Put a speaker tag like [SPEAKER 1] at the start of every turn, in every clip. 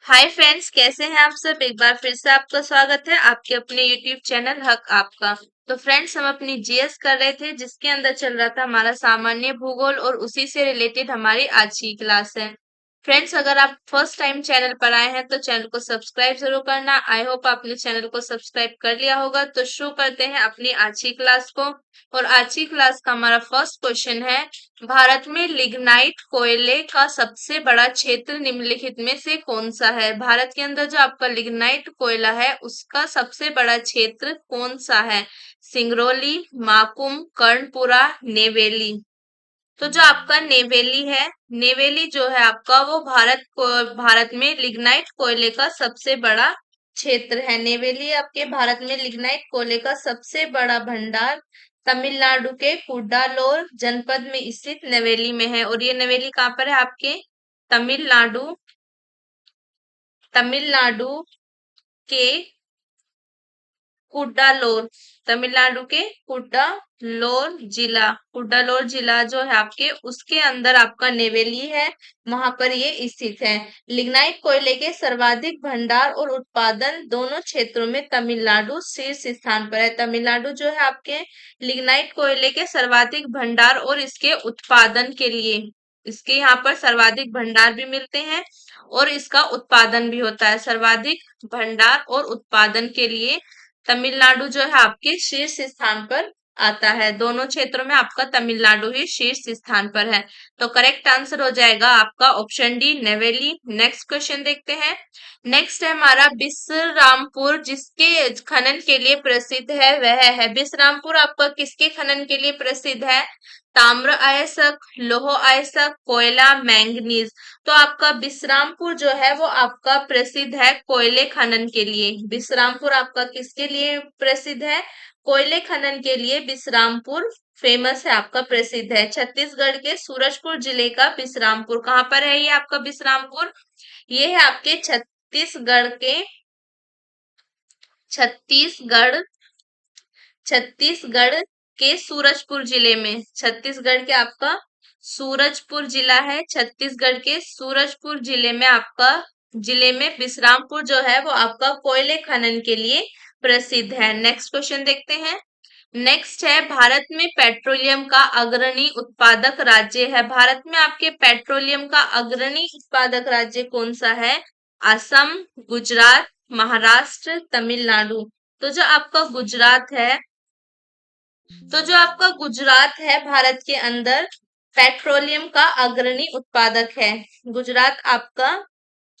[SPEAKER 1] Hi friends, कैसे हैं आप सब। एक बार फिर से आपका स्वागत है आपके अपने यूट्यूब चैनल हक आपका। तो फ्रेंड्स, हम अपनी जीएस कर रहे थे जिसके अंदर चल रहा था हमारा सामान्य भूगोल और उसी से रिलेटेड हमारी आज की क्लास है। फ्रेंड्स, अगर आप फर्स्ट टाइम चैनल पर आए हैं तो चैनल को सब्सक्राइब जरूर करना। आई होप आपने चैनल को सब्सक्राइब कर लिया होगा। तो शुरू करते हैं अपनी आज की क्लास को। और आज की क्लास का हमारा फर्स्ट क्वेश्चन है, भारत में लिग्नाइट कोयले का सबसे बड़ा क्षेत्र निम्नलिखित में से कौन सा है। भारत के अंदर जो आपका लिग्नाइट कोयला है उसका सबसे बड़ा क्षेत्र कौन सा है। सिंगरौली, माकुम, कर्णपुरा, नेवेली। तो जो आपका नेवेली है, नेवेली जो है आपका वो भारत में लिग्नाइट कोयले का सबसे बड़ा क्षेत्र है। नेवेली आपके भारत में लिग्नाइट कोयले का सबसे बड़ा भंडार तमिलनाडु के कुडालोर जनपद में स्थित नेवेली में है। और ये नेवेली कहाँ पर है आपके, तमिलनाडु तमिलनाडु के कुड्डालोर, तमिलनाडु के कुड्डालोर जिला जो है आपके उसके अंदर आपका नेवेली है, वहां पर ये स्थित है। लिग्नाइट कोयले के सर्वाधिक भंडार और उत्पादन दोनों क्षेत्रों में तमिलनाडु शीर्ष स्थान पर है। तमिलनाडु जो है आपके लिग्नाइट कोयले के सर्वाधिक भंडार और इसके उत्पादन के लिए, इसके यहाँ पर सर्वाधिक भंडार भी मिलते हैं और इसका उत्पादन भी होता है। सर्वाधिक भंडार और उत्पादन के लिए तमिलनाडु जो है आपके शीर्ष स्थान पर आता है। दोनों क्षेत्रों में आपका तमिलनाडु ही शीर्ष स्थान पर है। तो करेक्ट आंसर हो जाएगा आपका option D, Neyveli. Next question देखते हैं। नेक्स्ट है हमारा बिसरामपुर, जिसके खनन के लिए प्रसिद्ध है वह है। बिसरामपुर आपका किसके खनन के लिए प्रसिद्ध है। ताम्र अयस्क, लौह अयस्क, कोयला, मैंगनीज। तो आपका बिसरामपुर जो है वो आपका प्रसिद्ध है कोयले खनन के लिए। बिसरामपुर आपका किसके लिए प्रसिद्ध है, कोयले खनन के लिए बिसरामपुर फेमस है, आपका प्रसिद्ध है। छत्तीसगढ़ के सूरजपुर जिले का बिसरामपुर, कहाँ पर है ये आपका बिसरामपुर, ये है आपके छत्तीसगढ़ छत्तीसगढ़ के सूरजपुर जिले में। छत्तीसगढ़ के आपका सूरजपुर जिला है, छत्तीसगढ़ के सूरजपुर जिले में आपका जिले में बिसरामपुर जो है वो आपका कोयले खनन के लिए प्रसिद्ध है। नेक्स्ट क्वेश्चन देखते हैं। नेक्स्ट है, भारत में पेट्रोलियम का अग्रणी उत्पादक राज्य है। भारत में आपके पेट्रोलियम का अग्रणी उत्पादक राज्य कौन सा है। असम, गुजरात, महाराष्ट्र, तमिलनाडु। तो जो आपका गुजरात है, तो जो आपका गुजरात है भारत के अंदर पेट्रोलियम का अग्रणी उत्पादक है। गुजरात आपका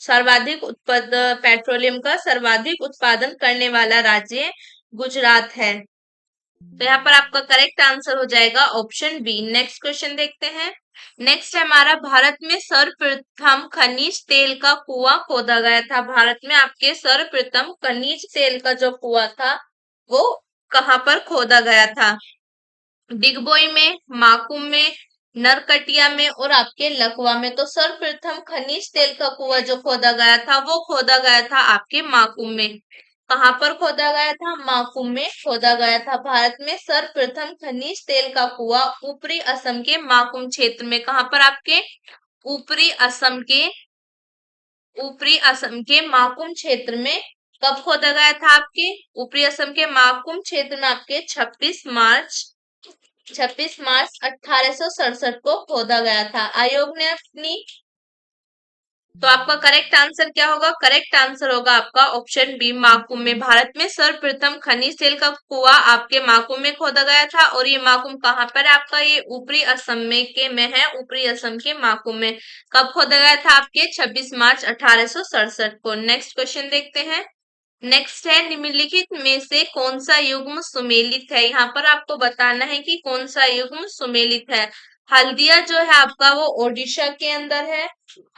[SPEAKER 1] सर्वाधिक उत्पाद पेट्रोलियम का सर्वाधिक उत्पादन करने वाला राज्य गुजरात है। तो यहाँ पर आपका करेक्ट आंसर हो जाएगा ऑप्शन बी। नेक्स्ट क्वेश्चन देखते हैं। नेक्स्ट है हमारा, भारत में सर्वप्रथम खनिज तेल का कुआं खोदा गया था। भारत में आपके सर्वप्रथम खनिज तेल का जो कुआं था वो कहाँ पर खोदा गया था। डिगबोई में, माकुम में, नरकटिया में और आपके लखवा में। तो सर्वप्रथम खनिज तेल का कुआं जो खोदा गया था वो खोदा गया था आपके माकुम में। कहाँ पर खोदा गया था, माकुम में खोदा गया था। भारत में सर्वप्रथम खनिज तेल का कुआं ऊपरी असम के माकुम क्षेत्र में, कहाँ पर आपके ऊपरी असम के माकुम क्षेत्र में कब खोदा गया था। आपके ऊपरी असम के माकुम क्षेत्र में आपके 26 मार्च 1867 को खोदा गया था आयोग ने अपनी। तो आपका करेक्ट आंसर क्या होगा, करेक्ट आंसर होगा आपका ऑप्शन बी, माकुम में। भारत में सर्वप्रथम खनिज तेल का कुआं आपके माकुम में खोदा गया था। और ये माकुम कहाँ पर है आपका, ये ऊपरी असम में है, ऊपरी असम के माकुम में। कब खोदा गया था आपके 26 मार्च 1867 को। नेक्स्ट क्वेश्चन देखते हैं। नेक्स्ट है, निम्नलिखित में से कौन सा युग्म सुमेलित है। यहाँ पर आपको बताना है कि कौन सा युग्म सुमेलित है। हल्दिया जो है आपका वो ओडिशा के अंदर है,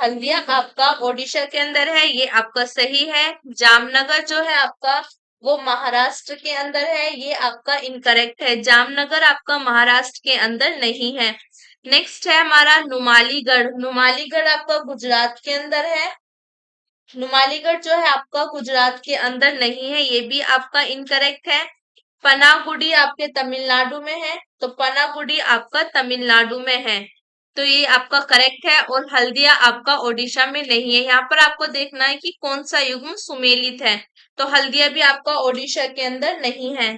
[SPEAKER 1] हल्दिया आपका ओडिशा के अंदर है, ये आपका सही है। जामनगर जो है आपका वो महाराष्ट्र के अंदर है, ये आपका इनकरेक्ट है। जामनगर आपका महाराष्ट्र के अंदर नहीं है। नेक्स्ट है हमारा नुमालीगढ़, नुमालीगढ़ आपका गुजरात के अंदर है। नुमालीगढ़ जो है आपका गुजरात के अंदर नहीं है, ये भी आपका इनकरेक्ट है। पनागुड़ी आपके तमिलनाडु में है, तो पनागुड़ी आपका तमिलनाडु में है। तो ये आपका करेक्ट है। और हल्दिया आपका ओडिशा में नहीं है। यहाँ पर आपको देखना है कि कौन सा युग्म सुमेलित है। तो हल्दिया भी आपका ओडिशा के अंदर नहीं है।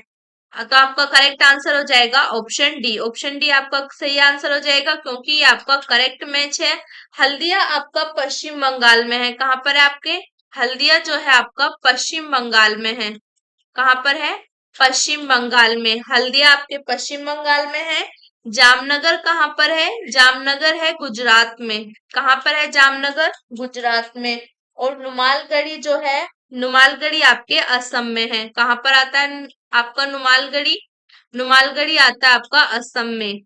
[SPEAKER 1] तो आपका करेक्ट आंसर हो जाएगा ऑप्शन डी। ऑप्शन डी आपका सही आंसर हो जाएगा, क्योंकि ये आपका करेक्ट मैच है। हल्दिया आपका पश्चिम बंगाल में है। कहाँ पर है आपके? हल्दिया जो है आपका पश्चिम बंगाल में है। कहाँ पर है? पश्चिम बंगाल में। हल्दिया आपके पश्चिम बंगाल में है। जामनगर कहाँ पर है? जामनगर है गुजरात में। कहाँ पर है जामनगर? गुजरात में। और नुमालगढ़ी जो है, नुमालगढ़ी आपके असम में है। कहाँ पर आता है आपका नुमालगढ़ी? नुमालगढ़ी आता है आपका असम में।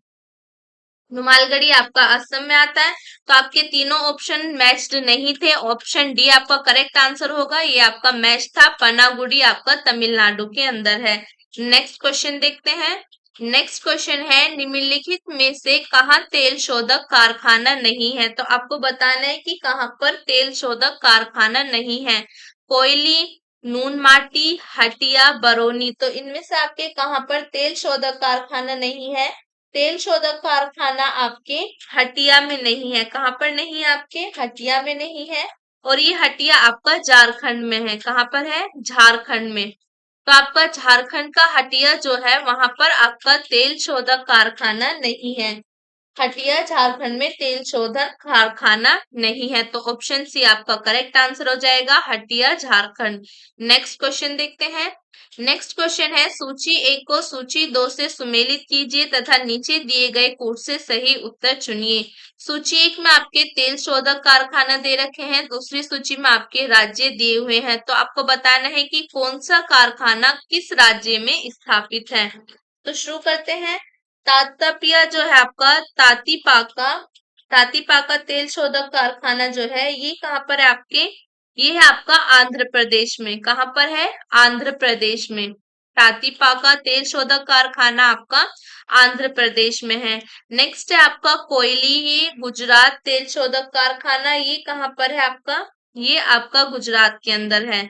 [SPEAKER 1] नुमालगढ़ी आपका असम में आता है। तो आपके तीनों ऑप्शन मैच्ड नहीं थे। ऑप्शन डी आपका करेक्ट आंसर होगा। ये आपका मैच था। पनागुड़ी आपका तमिलनाडु के अंदर है। नेक्स्ट क्वेश्चन देखते हैं। नेक्स्ट क्वेश्चन है, निम्नलिखित में से कहाँ तेल शोधक कारखाना नहीं है? तो आपको बताना है कि कहाँ पर तेल शोधक कारखाना नहीं है। कोयली, नून माटी, हटिया, बरौनी। तो इनमें से आपके कहाँ पर तेल शोधक कारखाना नहीं है? तेल शोधक कारखाना आपके हटिया में नहीं है। कहाँ पर नहीं है आपके? हटिया में नहीं है। और ये हटिया आपका झारखंड में है। कहाँ पर है? झारखंड में। तो आपका झारखंड का हटिया जो है वहां पर आपका तेल शोधक कारखाना नहीं है। हटिया झारखंड में तेल शोधन कारखाना नहीं है। तो ऑप्शन सी आपका करेक्ट आंसर हो जाएगा, हटिया झारखंड। नेक्स्ट क्वेश्चन देखते हैं। नेक्स्ट क्वेश्चन है, सूची एक को सूची दो से सुमेलित कीजिए तथा नीचे दिए गए कोड से सही उत्तर चुनिए। सूची एक में आपके तेल शोधक कारखाना दे रखे हैं, दूसरी सूची में आपके राज्य दिए हुए हैं। तो आपको बताना है कि कौन सा कारखाना किस राज्य में स्थापित है। तो शुरू करते हैं। तात्या जो है आपका तातीपाका तेल शोधक कारखाना जो है ये कहाँ पर है आपके? ये है आपका आंध्र प्रदेश में। कहाँ पर है? आंध्र प्रदेश में। तातीपाका तेल शोधक कारखाना आपका आंध्र प्रदेश में है। नेक्स्ट है आपका कोयली, ये गुजरात तेल शोधक कारखाना, ये कहाँ पर है आपका? ये आपका गुजरात के अंदर है।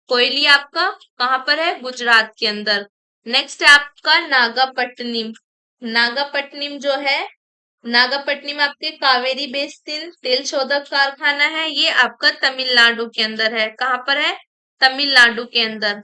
[SPEAKER 1] कोयली आपका कहाँ पर है? गुजरात के अंदर। नेक्स्ट है आपका नागापट्टनम। नागापट्टनम जो है, नागापट्टनम आपके कावेरी बेसिन तेल शोधक कारखाना है, ये आपका तमिलनाडु के अंदर है। कहाँ पर है? तमिलनाडु के अंदर।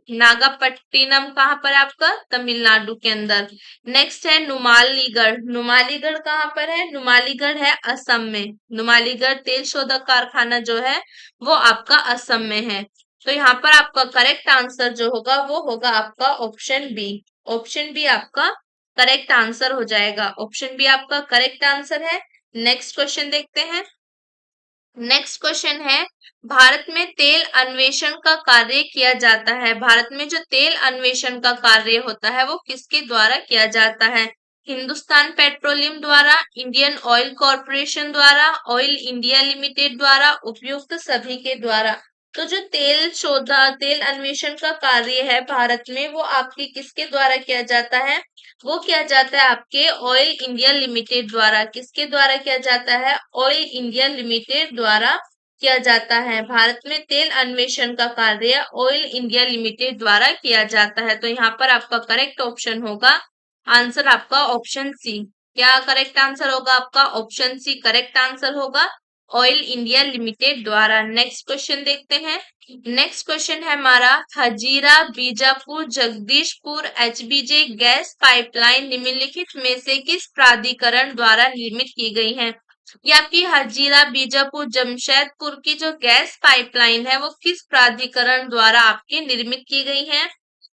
[SPEAKER 1] नागापट्टिनम कहाँ पर है आपका? तमिलनाडु के अंदर। नेक्स्ट है नुमालीगढ़। नुमालीगढ़ कहाँ पर है? नुमालीगढ़ है असम में। नुमालीगढ़ तेल शोधक कारखाना जो है वो आपका असम में है। तो यहाँ पर आपका करेक्ट आंसर जो होगा वो होगा आपका ऑप्शन बी। ऑप्शन बी आपका करेक्ट आंसर हो जाएगा। ऑप्शन बी आपका करेक्ट आंसर है। नेक्स्ट क्वेश्चन देखते हैं। नेक्स्ट क्वेश्चन है, भारत में तेल अन्वेषण का कार्य किया जाता है। भारत में जो तेल अन्वेषण का कार्य होता है वो किसके द्वारा किया जाता है? हिंदुस्तान पेट्रोलियम द्वारा, इंडियन ऑयल कॉरपोरेशन द्वारा, ऑयल इंडिया लिमिटेड द्वारा, उपयुक्त सभी के द्वारा। तो जो तेल अन्वेषण का कार्य है भारत में वो आपके किसके द्वारा किया जाता है? वो किया जाता है आपके ऑयल इंडिया लिमिटेड द्वारा। किसके द्वारा किया जाता है? ऑयल इंडिया लिमिटेड द्वारा किया जाता है। भारत में तेल अन्वेषण का कार्य ऑयल इंडिया लिमिटेड द्वारा किया जाता है। तो यहाँ पर आपका करेक्ट ऑप्शन होगा, आंसर आपका ऑप्शन सी। क्या करेक्ट आंसर होगा आपका? ऑप्शन सी करेक्ट आंसर होगा, ऑयल इंडिया लिमिटेड द्वारा। नेक्स्ट क्वेश्चन देखते हैं। नेक्स्ट क्वेश्चन है हमारा, हजीरा बीजापुर जगदीशपुर एचबीजे गैस पाइपलाइन निम्नलिखित में से किस प्राधिकरण द्वारा निर्मित की गई है? ये आपकी हजीरा बीजापुर जमशेदपुर की जो गैस पाइपलाइन है वो किस प्राधिकरण द्वारा आपकी निर्मित की गई है?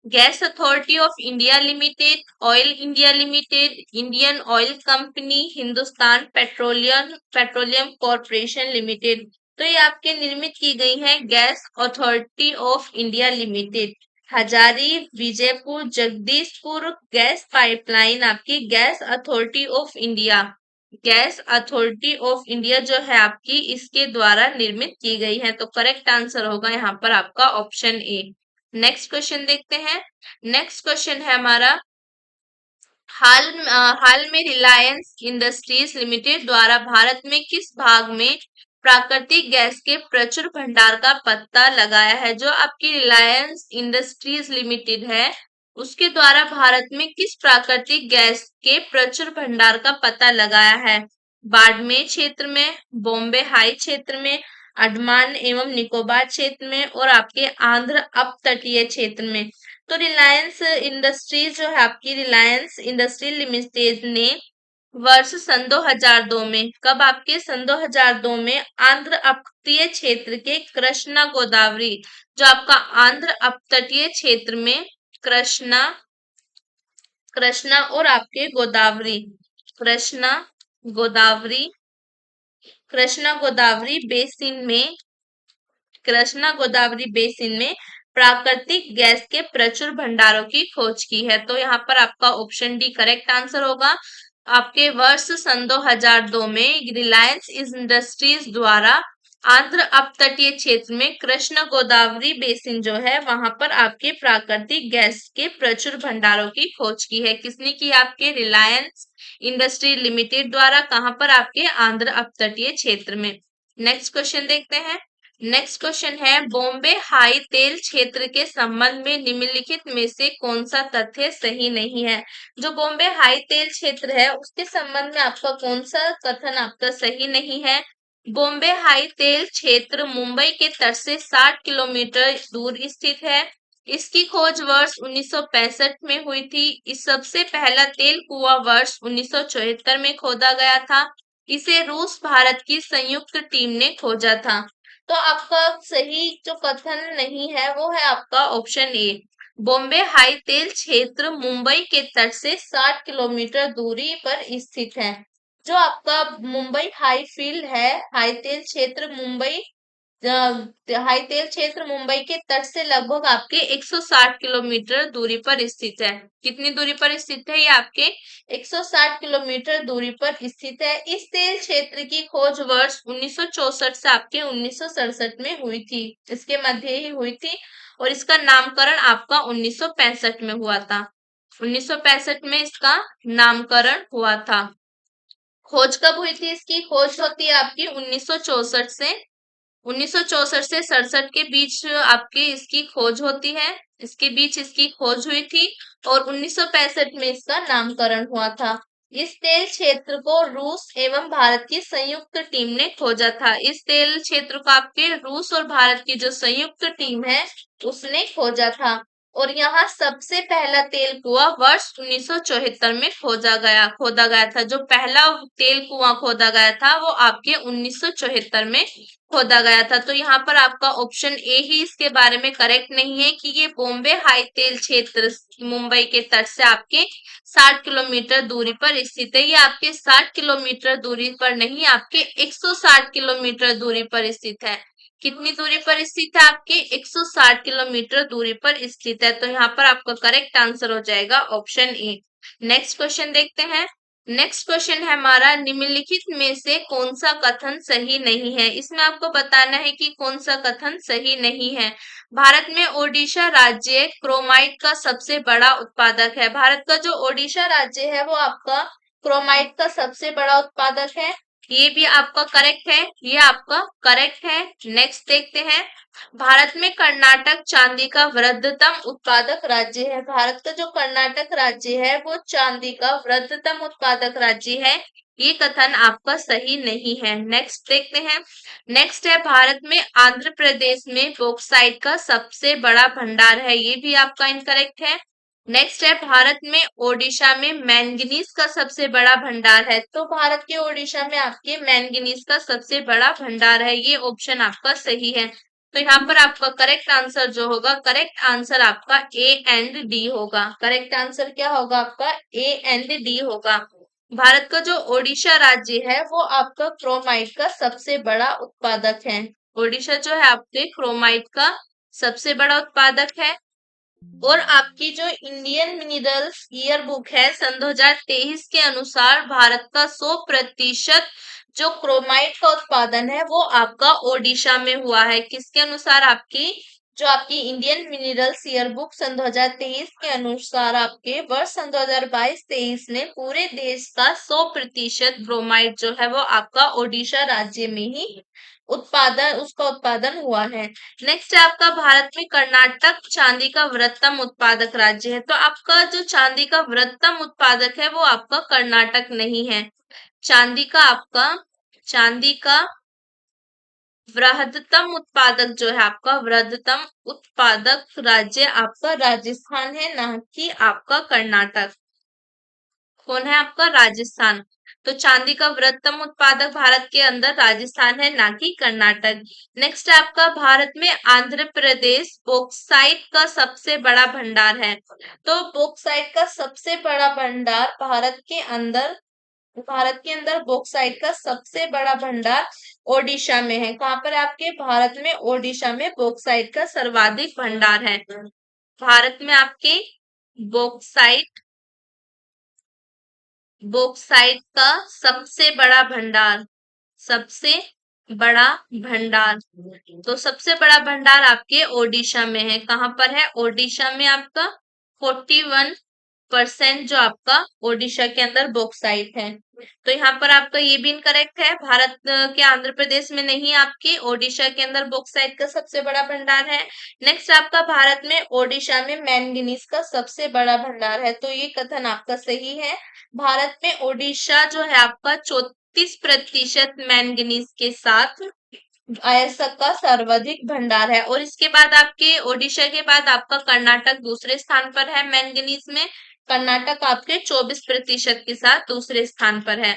[SPEAKER 1] Gas Authority of India Limited, Oil India Limited, Indian Oil Company, Hindustan Petroleum Corporation Limited. तो ये आपके निर्मित की गई है Gas Authority of India Limited. Hazira Vijaipur Jagdishpur gas pipeline आपकी Gas Authority of India, Gas Authority of India जो है आपकी इसके द्वारा निर्मित की गई है। तो करेक्ट आंसर होगा यहाँ पर आपका ऑप्शन ए। नेक्स्ट क्वेश्चन देखते हैं। नेक्स्ट क्वेश्चन है हमारा, हाल में रिलायंस इंडस्ट्रीज लिमिटेड द्वारा भारत में किस भाग में प्राकृतिक गैस के प्रचुर भंडार का पता लगाया है? जो आपकी रिलायंस इंडस्ट्रीज लिमिटेड है उसके द्वारा भारत में किस प्राकृतिक गैस के प्रचुर भंडार का पता लगाया है? बाड़मेर क्षेत्र में, बॉम्बे हाई क्षेत्र में, अंडमान एवं निकोबार क्षेत्र में और आपके आंध्र अपतटीय क्षेत्र में। तो रिलायंस इंडस्ट्रीज जो है आपकी, रिलायंस इंडस्ट्री लिमिटेड ने वर्ष सन 2002 में, कब आपके सन 2002 में आंध्र अपतटीय क्षेत्र के कृष्णा गोदावरी, जो आपका आंध्र अपतटीय क्षेत्र में कृष्णा कृष्णा और आपके गोदावरी, कृष्णा गोदावरी कृष्णा गोदावरी बेसिन में, कृष्णा गोदावरी बेसिन में प्राकृतिक गैस के प्रचुर भंडारों की खोज की है। तो यहाँ पर आपका ऑप्शन डी करेक्ट आंसर होगा। आपके वर्ष सन 2002 में रिलायंस इंडस्ट्रीज द्वारा आंध्र अपतटीय क्षेत्र में कृष्ण गोदावरी बेसिन जो है वहां पर आपके प्राकृतिक गैस के प्रचुर भंडारों की खोज की है। किसने की? आपके रिलायंस इंडस्ट्री लिमिटेड द्वारा। कहां पर? आपके आंध्र अपतटीय क्षेत्र में। नेक्स्ट क्वेश्चन देखते हैं। नेक्स्ट क्वेश्चन है, बॉम्बे हाई तेल क्षेत्र के संबंध में निम्नलिखित में से कौन सा तथ्य सही नहीं है? जो बॉम्बे हाई तेल क्षेत्र है उसके संबंध में आपका कौन सा कथन आपका सही नहीं है? बॉम्बे हाई तेल क्षेत्र मुंबई के तट से 60 किलोमीटर दूर स्थित है। इसकी खोज वर्ष 1965 में हुई थी। इस सबसे पहला तेल कुआं वर्ष 1974 में खोदा गया था। इसे रूस भारत की संयुक्त टीम ने खोजा था। तो आपका सही जो कथन नहीं है वो है आपका ऑप्शन ए। बॉम्बे हाई तेल क्षेत्र मुंबई के तट से 60 किलोमीटर दूरी पर स्थित है। जो आपका मुंबई हाई फील्ड है, हाई तेल क्षेत्र मुंबई, हाई तेल क्षेत्र मुंबई के तट से लगभग आपके 160 किलोमीटर दूरी पर स्थित है। कितनी दूरी पर स्थित है? ये आपके 160 किलोमीटर दूरी पर स्थित है। इस तेल क्षेत्र की खोज वर्ष 1964 से आपके 1967 में हुई थी, इसके मध्य ही हुई थी। और इसका नामकरण आपका 1965 में हुआ था। 1965 में इसका नामकरण हुआ था। खोज कब हुई थी? इसकी खोज होती है आपकी 1964 से 67 के बीच आपके इसकी खोज होती है। इसके बीच इसकी खोज हुई थी और 1965 में इसका नामकरण हुआ था। इस तेल क्षेत्र को रूस एवं भारत की संयुक्त टीम ने खोजा था। इस तेल क्षेत्र को आपके रूस और भारत की जो संयुक्त टीम है उसने खोजा था। और यहाँ सबसे पहला तेल कुआं वर्ष 1974 में खोदा गया था। जो पहला तेल कुआं खोदा गया था वो आपके 1974 में खोदा गया था। तो यहाँ पर आपका ऑप्शन ए ही इसके बारे में करेक्ट नहीं है कि ये बॉम्बे हाई तेल क्षेत्र मुंबई के तट से आपके 60 किलोमीटर दूरी पर स्थित है। ये आपके 60 किलोमीटर दूरी पर नहीं, आपके 160 किलोमीटर दूरी पर स्थित है। कितनी दूरी पर स्थित है? आपके 160 किलोमीटर दूरी पर स्थित है। तो यहाँ पर आपका करेक्ट आंसर हो जाएगा ऑप्शन ए। नेक्स्ट क्वेश्चन देखते हैं। नेक्स्ट क्वेश्चन है हमारा, निम्नलिखित में से कौन सा कथन सही नहीं है? इसमें आपको बताना है कि कौन सा कथन सही नहीं है। भारत में ओडिशा राज्य क्रोमाइट का सबसे बड़ा उत्पादक है। भारत का जो ओडिशा राज्य है वो आपका क्रोमाइट का सबसे बड़ा उत्पादक है। ये भी आपका करेक्ट है, ये आपका करेक्ट है। नेक्स्ट देखते हैं। भारत में कर्नाटक चांदी का वृहत्तम उत्पादक राज्य है। भारत का जो कर्नाटक राज्य है वो चांदी का वृहत्तम उत्पादक राज्य है। ये कथन आपका सही नहीं है। नेक्स्ट देखते हैं। नेक्स्ट है, भारत में आंध्र प्रदेश में बॉक्साइट का सबसे बड़ा भंडार है। ये भी आपका इनकरेक्ट है। नेक्स्ट है, भारत में ओडिशा में मैंगनीज का सबसे बड़ा भंडार है। तो भारत के ओडिशा में आपके मैंगनीज का सबसे बड़ा भंडार है। ये ऑप्शन आपका सही है। तो यहाँ पर आपका करेक्ट आंसर जो होगा, करेक्ट आंसर आपका ए एंड डी होगा। करेक्ट आंसर क्या होगा आपका? ए एंड डी होगा। भारत का जो ओडिशा राज्य है वो आपका क्रोमाइट का सबसे बड़ा उत्पादक है। ओडिशा जो है आपके क्रोमाइट का सबसे बड़ा उत्पादक है। और आपकी जो इंडियन मिनरल्स ईयर बुक है सन 2023 के अनुसार भारत का 100% जो क्रोमाइट का उत्पादन है वो आपका ओडिशा में हुआ है। किसके अनुसार? आपकी जो आपकी इंडियन मिनरल्स ईयर बुक सन 2023 के अनुसार आपके वर्ष सन 2022-23 में पूरे देश का 100% क्रोमाइट जो है वो आपका ओडिशा राज्य में ही उसका उत्पादन हुआ है। नेक्स्ट है आपका, भारत में कर्नाटक चांदी का वृहत्तम उत्पादक राज्य है। तो आपका जो चांदी का वृहत्तम उत्पादक है वो आपका कर्नाटक नहीं है। चांदी का वृहत्तम उत्पादक जो है आपका, वृहत्तम उत्पादक राज्य आपका राजस्थान है, ना कि आपका कर्नाटक। कौन है आपका? राजस्थान। तो चांदी का वृहत्तम उत्पादक भारत के अंदर राजस्थान है, ना कि कर्नाटक। नेक्स्ट है आपका, भारत में आंध्र प्रदेश बॉक्साइट का सबसे बड़ा भंडार है। तो बॉक्साइट का सबसे बड़ा भंडार भारत के अंदर बॉक्साइट का सबसे बड़ा भंडार ओडिशा में है। कहाँ पर है आपके? भारत में ओडिशा में बॉक्साइट का सर्वाधिक भंडार है। भारत में आपके बॉक्साइट बॉक्साइट का सबसे बड़ा भंडार तो सबसे बड़ा भंडार आपके ओडिशा में है। कहाँ पर है? ओडिशा में आपका 41% जो आपका ओडिशा के अंदर बॉक्साइट है। तो यहाँ पर आपका ये भी इनकरेक्ट है। भारत के आंध्र प्रदेश में नहीं, आपके ओडिशा के अंदर बॉक्साइट का सबसे बड़ा भंडार है। नेक्स्ट आपका, भारत में ओडिशा में मैंगनीज का सबसे बड़ा भंडार है। तो ये कथन आपका सही है। भारत में ओडिशा जो है आपका 34% मैंगनीज के साथ अयस्क का सर्वाधिक भंडार है। और इसके बाद आपके ओडिशा के बाद आपका कर्नाटक दूसरे स्थान पर है मैंगनीज में। कर्नाटक आपके 24% के साथ दूसरे स्थान पर है।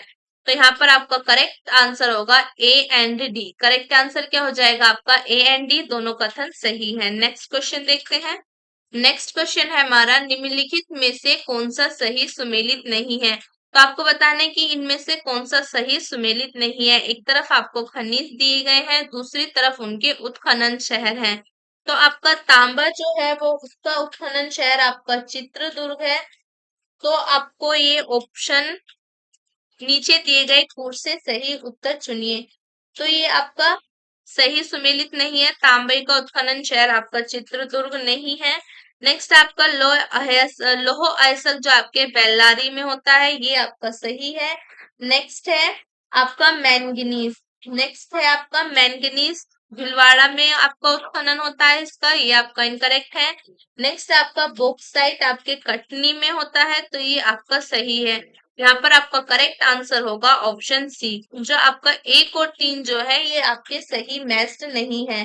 [SPEAKER 1] तो यहाँ पर आपका करेक्ट आंसर होगा A and D. Correct answer क्या हो जाएगा आपका? ए एंड डी, दोनों कथन सही है। नेक्स्ट क्वेश्चन देखते हैं। नेक्स्ट क्वेश्चन है हमारा, निम्नलिखित में से कौन सा सही सुमेलित नहीं है? तो आपको बताना है कि इनमें से कौन सा सही सुमेलित नहीं है। एक तरफ आपको खनिज दिए गए हैं, दूसरी तरफ उनके उत्खनन शहर हैं। तो आपका तांबा जो है वो, उसका उत्खनन शहर आपका चित्रदुर्ग है। तो आपको ये ऑप्शन नीचे दिए गए कोड से सही उत्तर चुनिए। तो ये आपका सही सुमेलित नहीं है। तांबे का उत्खनन शहर आपका चित्रदुर्ग नहीं है। नेक्स्ट आपका लोह अयस्क जो आपके बेल्लारी में होता है, ये आपका सही है। नेक्स्ट है आपका मैंगनीज। भीलवाड़ा में आपका उत्खनन होता है इसका, ये आपका इनकरेक्ट है। नेक्स्ट आपका बॉक्साइट आपके कटनी में होता है, तो ये आपका सही है। यहाँ पर आपका करेक्ट आंसर होगा ऑप्शन सी। जो आपका 1 और 3 जो है ये आपके सही मैच्ड नहीं है।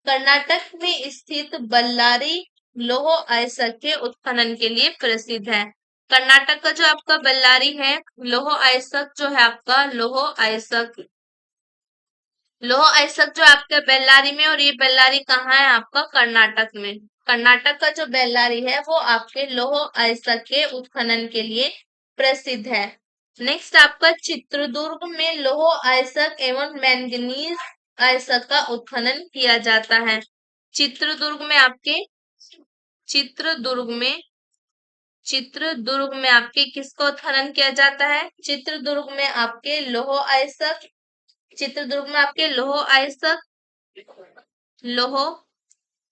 [SPEAKER 1] कर्नाटक में स्थित बल्लारी लौह अयस्क के उत्खनन के लिए प्रसिद्ध है। कर्नाटक का जो आपका बल्लारी है, लौह अयस्क जो है आपका लौह अयस्क जो आपका बेल्लारी में, और ये बेल्लारी कहाँ है आपका? कर्नाटक में। कर्नाटक का जो बेल्लारी है वो आपके लौह अयस्क के उत्खनन के लिए प्रसिद्ध है। नेक्स्ट आपका चित्रदुर्ग में लौह अयस्क एवं मैंगनीज अयस्क का उत्खनन किया जाता है। चित्रदुर्ग में आपके चित्रदुर्ग में चित्रदुर्ग में आपके किसका उत्खनन किया जाता है? चित्रदुर्ग में आपके लौह अयस्क चित्रदुर्ग में आपके लौह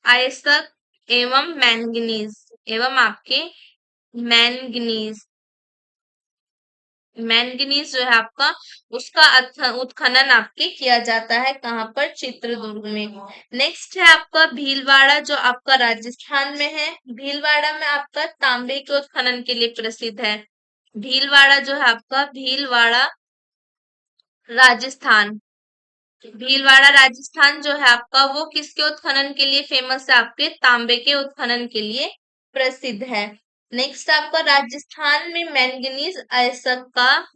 [SPEAKER 1] अयस्क एवं मैंगनीज मैंगनीज जो है आपका, उसका उत्खनन आपके किया जाता है। कहाँ पर? चित्रदुर्ग में। नेक्स्ट है आपका भीलवाड़ा जो आपका राजस्थान में है। भीलवाड़ा में आपका तांबे के उत्खनन के लिए प्रसिद्ध है। भीलवाड़ा जो है आपका, राजस्थान भीलवाड़ा राजस्थान जो है आपका, वो किसके उत्खनन के लिए फेमस है? आपके तांबे के उत्खनन के लिए प्रसिद्ध है। नेक्स्ट आपका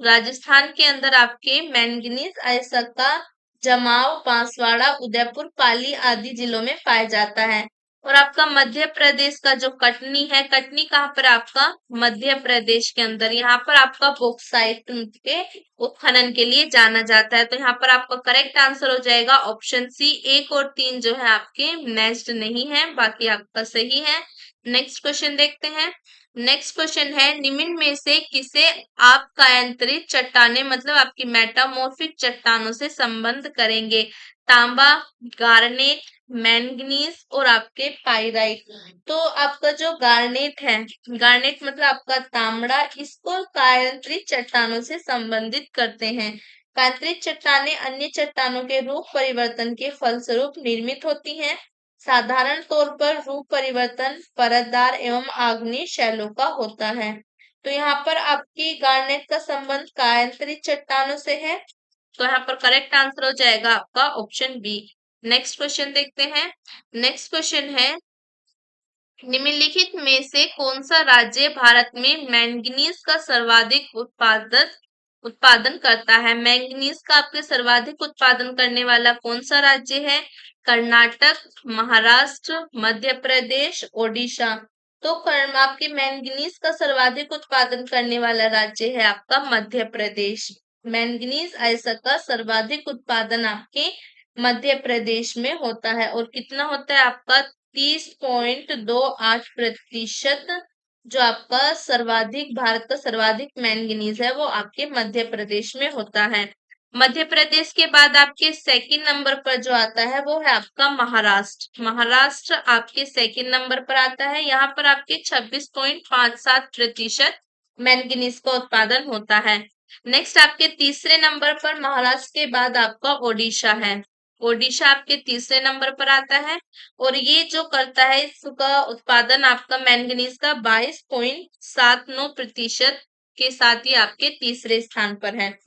[SPEAKER 1] राजस्थान के अंदर आपके मैंगनीज अयस्क का जमाव बांसवाड़ा, उदयपुर, पाली आदि जिलों में पाया जाता है। और आपका मध्य प्रदेश का जो कटनी है, कटनी कहाँ पर? आपका मध्य प्रदेश के अंदर। यहाँ पर आपका बॉक्साइट के उत्खनन के लिए जाना जाता है। तो यहाँ पर आपका करेक्ट आंसर हो जाएगा ऑप्शन सी। 1 और 3 जो है आपके मैच्ड नहीं है, बाकी आपका सही है। नेक्स्ट क्वेश्चन देखते हैं। नेक्स्ट क्वेश्चन है, निम्न में से किसे आप कायांतरित चट्टाने मतलब आपकी मेटामॉर्फिक चट्टानों से संबंध करेंगे? तांबा, गार्नेट, मैंगनीज और आपके पाइराइट। तो आपका जो गार्नेट मतलब आपका तांबड़ा, इसको कायांतरित चट्टानों से संबंधित करते हैं। पैतृक चट्टानें अन्य चट्टानों के रूप परिवर्तन के फलस्वरूप निर्मित होती हैं। साधारण तौर पर रूप परिवर्तन परतदार एवं आग्नेय शैलों का होता है। तो यहाँ पर आपकी गार्नेट का संबंध कायांतरित चट्टानों से है। तो यहाँ पर करेक्ट आंसर हो जाएगा आपका ऑप्शन बी। नेक्स्ट क्वेश्चन देखते हैं। नेक्स्ट क्वेश्चन है, निम्नलिखित में से कौन सा राज्य भारत में मैंगनीज का सर्वाधिक उत्पादन करता है? मैंगनीज का आपके सर्वाधिक उत्पादन करने वाला कौन सा राज्य है? कर्नाटक, महाराष्ट्र, मध्य प्रदेश, ओडिशा। तो आपकी मैंगनीज का सर्वाधिक उत्पादन करने वाला राज्य है आपका मध्य प्रदेश। मैंगनीज अयस्क का सर्वाधिक उत्पादन आपके मध्य प्रदेश में होता है और कितना होता है आपका 30.28%। जो आपका सर्वाधिक भारत का सर्वाधिक मैंगनीज है वो आपके मध्य प्रदेश में होता है। मध्य प्रदेश के बाद आपके सेकंड नंबर पर जो आता है वो है आपका महाराष्ट्र। महाराष्ट्र आपके सेकंड नंबर पर आता है। यहाँ पर आपके 26.57% मैंगनीज का उत्पादन होता है। नेक्स्ट आपके तीसरे नंबर पर महाराष्ट्र के बाद आपका ओडिशा है। ओडिशा आपके तीसरे नंबर पर आता है और ये जो करता है इसका उत्पादन आपका मैंगनीज का 22.79% के साथ ही आपके तीसरे स्थान पर है।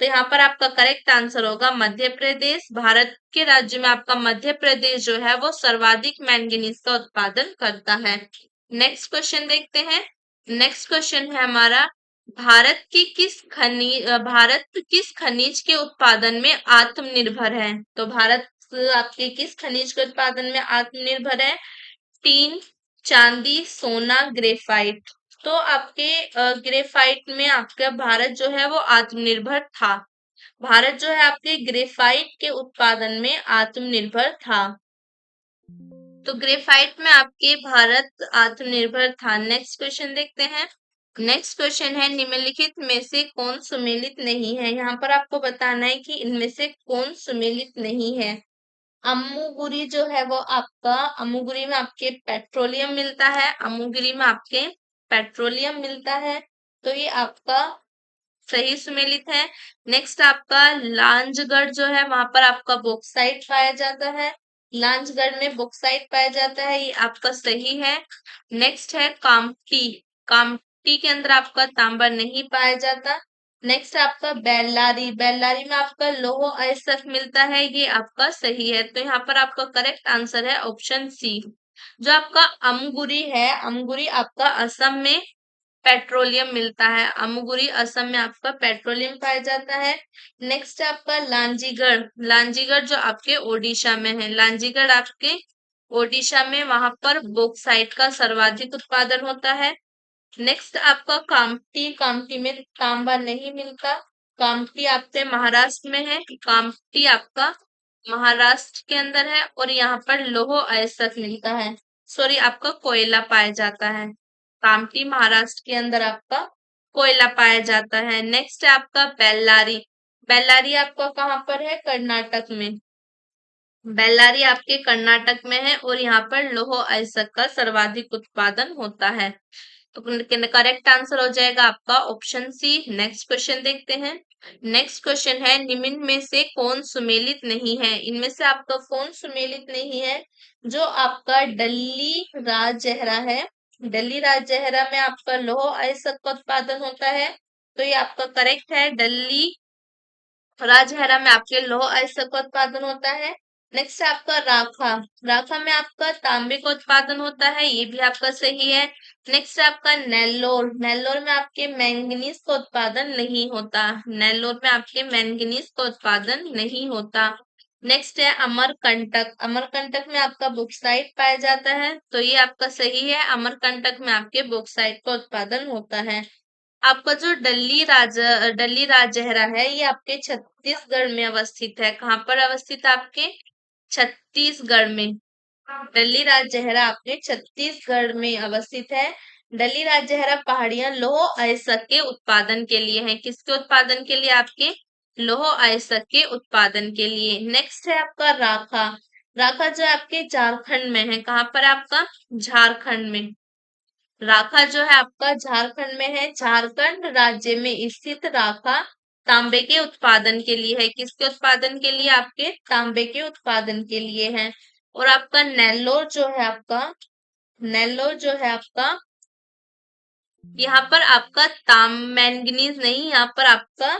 [SPEAKER 1] तो यहाँ पर आपका करेक्ट आंसर होगा मध्य प्रदेश। भारत के राज्य में आपका मध्य प्रदेश जो है वो सर्वाधिक मैंगनीज का उत्पादन करता है। नेक्स्ट क्वेश्चन देखते हैं। नेक्स्ट क्वेश्चन है हमारा, भारत किस खनिज के उत्पादन में आत्मनिर्भर है? तो भारत आपके किस खनिज के उत्पादन में आत्मनिर्भर है? टीन, चांदी, सोना, ग्रेफाइट। तो आपके ग्रेफाइट में आपका भारत जो है वो आत्मनिर्भर था। भारत जो है आपके ग्रेफाइट के उत्पादन में आत्मनिर्भर था। तो ग्रेफाइट में आपके भारत आत्मनिर्भर था। नेक्स्ट क्वेश्चन देखते हैं। नेक्स्ट क्वेश्चन है, निम्नलिखित में से कौन सुमेलित नहीं है? यहाँ पर आपको बताना है कि इनमें से कौन सुमेलित नहीं है। अम्मुगुरी जो है वो आपका, अम्मुगुरी में आपके पेट्रोलियम मिलता है। अम्मुगुरी में आपके पेट्रोलियम मिलता है तो ये आपका सही सुमेलित है। नेक्स्ट आपका लांजगढ़ जो है वहां पर आपका बॉक्साइट पाया जाता है। लांजगढ़ में बॉक्साइट पाया जाता है, ये आपका सही है। नेक्स्ट है कामटी। कामटी के अंदर आपका तांबा नहीं पाया जाता। नेक्स्ट आपका बेल्लारी। बेल्लारी में आपका लौह अयस्क मिलता है, ये आपका सही है। तो यहाँ पर आपका करेक्ट आंसर है ऑप्शन सी। जो आपका अमगुरी है, अमगुरी आपका असम में पेट्रोलियम मिलता है। अमुगुरी असम में आपका पेट्रोलियम पाया जाता है। नेक्स्ट आपका लांजीगढ़। लांजीगढ़ जो आपके ओडिशा में है। लांजीगढ़ आपके ओडिशा में, वहां पर बॉक्साइट का सर्वाधिक उत्पादन होता है। नेक्स्ट आपका कामटी। कामटी में तांबा नहीं मिलता। कामटी आपके महाराष्ट्र में है। कामटी आपका महाराष्ट्र के अंदर है और यहाँ पर लौह अयस्क मिलता है। सॉरी, आपका कोयला पाया जाता है। कामठी महाराष्ट्र के अंदर आपका कोयला पाया जाता है। नेक्स्ट है आपका बेल्लारी। बेल्लारी आपका कहाँ पर है? कर्नाटक में। बेल्लारी आपके कर्नाटक में है और यहाँ पर लौह अयस्क का सर्वाधिक उत्पादन होता है। तो करेक्ट आंसर हो जाएगा आपका ऑप्शन सी। नेक्स्ट क्वेश्चन देखते हैं। नेक्स्ट क्वेश्चन है, निम्न में से कौन सुमेलित नहीं है? इनमें से आपका कौन सुमेलित नहीं है? जो आपका डल्ली राजहरा है। डल्ली राजहरा में आपका लौह अयस्क का उत्पादन होता है, तो ये आपका करेक्ट है। डल्ली राजहरा में आपके लौह अयस्क का उत्पादन होता है। नेक्स्ट है आपका राखा। राखा में आपका तांबे का उत्पादन होता है, ये भी आपका सही है। नेक्स्ट है आपका नेल्लोर। नेल्लोर में आपके मैंगनीज का उत्पादन नहीं होता। नेल्लोर में आपके मैंगनीज का उत्पादन नहीं होता। नेक्स्ट है अमरकंटक। अमरकंटक में आपका बॉक्साइट पाया जाता है, तो ये आपका सही है। अमरकंटक में आपके बॉक्साइट का उत्पादन होता है। आपका जो डल्ली राजहरा है ये आपके छत्तीसगढ़ में अवस्थित है। कहाँ पर अवस्थित है? आपके छत्तीसगढ़ में। डल्ली राजहरा आपके छत्तीसगढ़ में अवस्थित है। डल्ली राजहरा पहाड़ियां लौह अयस्क के उत्पादन के लिए हैं। किसके उत्पादन के लिए? आपके लौह अयस्क के उत्पादन के लिए। नेक्स्ट है आपका राखा। राखा जो आपके झारखंड में है। कहाँ पर? आपका झारखंड में। राखा जो है आपका झारखंड में है। झारखंड राज्य में स्थित राखा तांबे के उत्पादन के लिए है। किसके उत्पादन के लिए? आपके तांबे के उत्पादन के लिए है। और आपका नेल्लोर जो है आपका, नेल्लोर जो है आपका, यहाँ पर आपका मैंगनीज नहीं, यहाँ पर आपका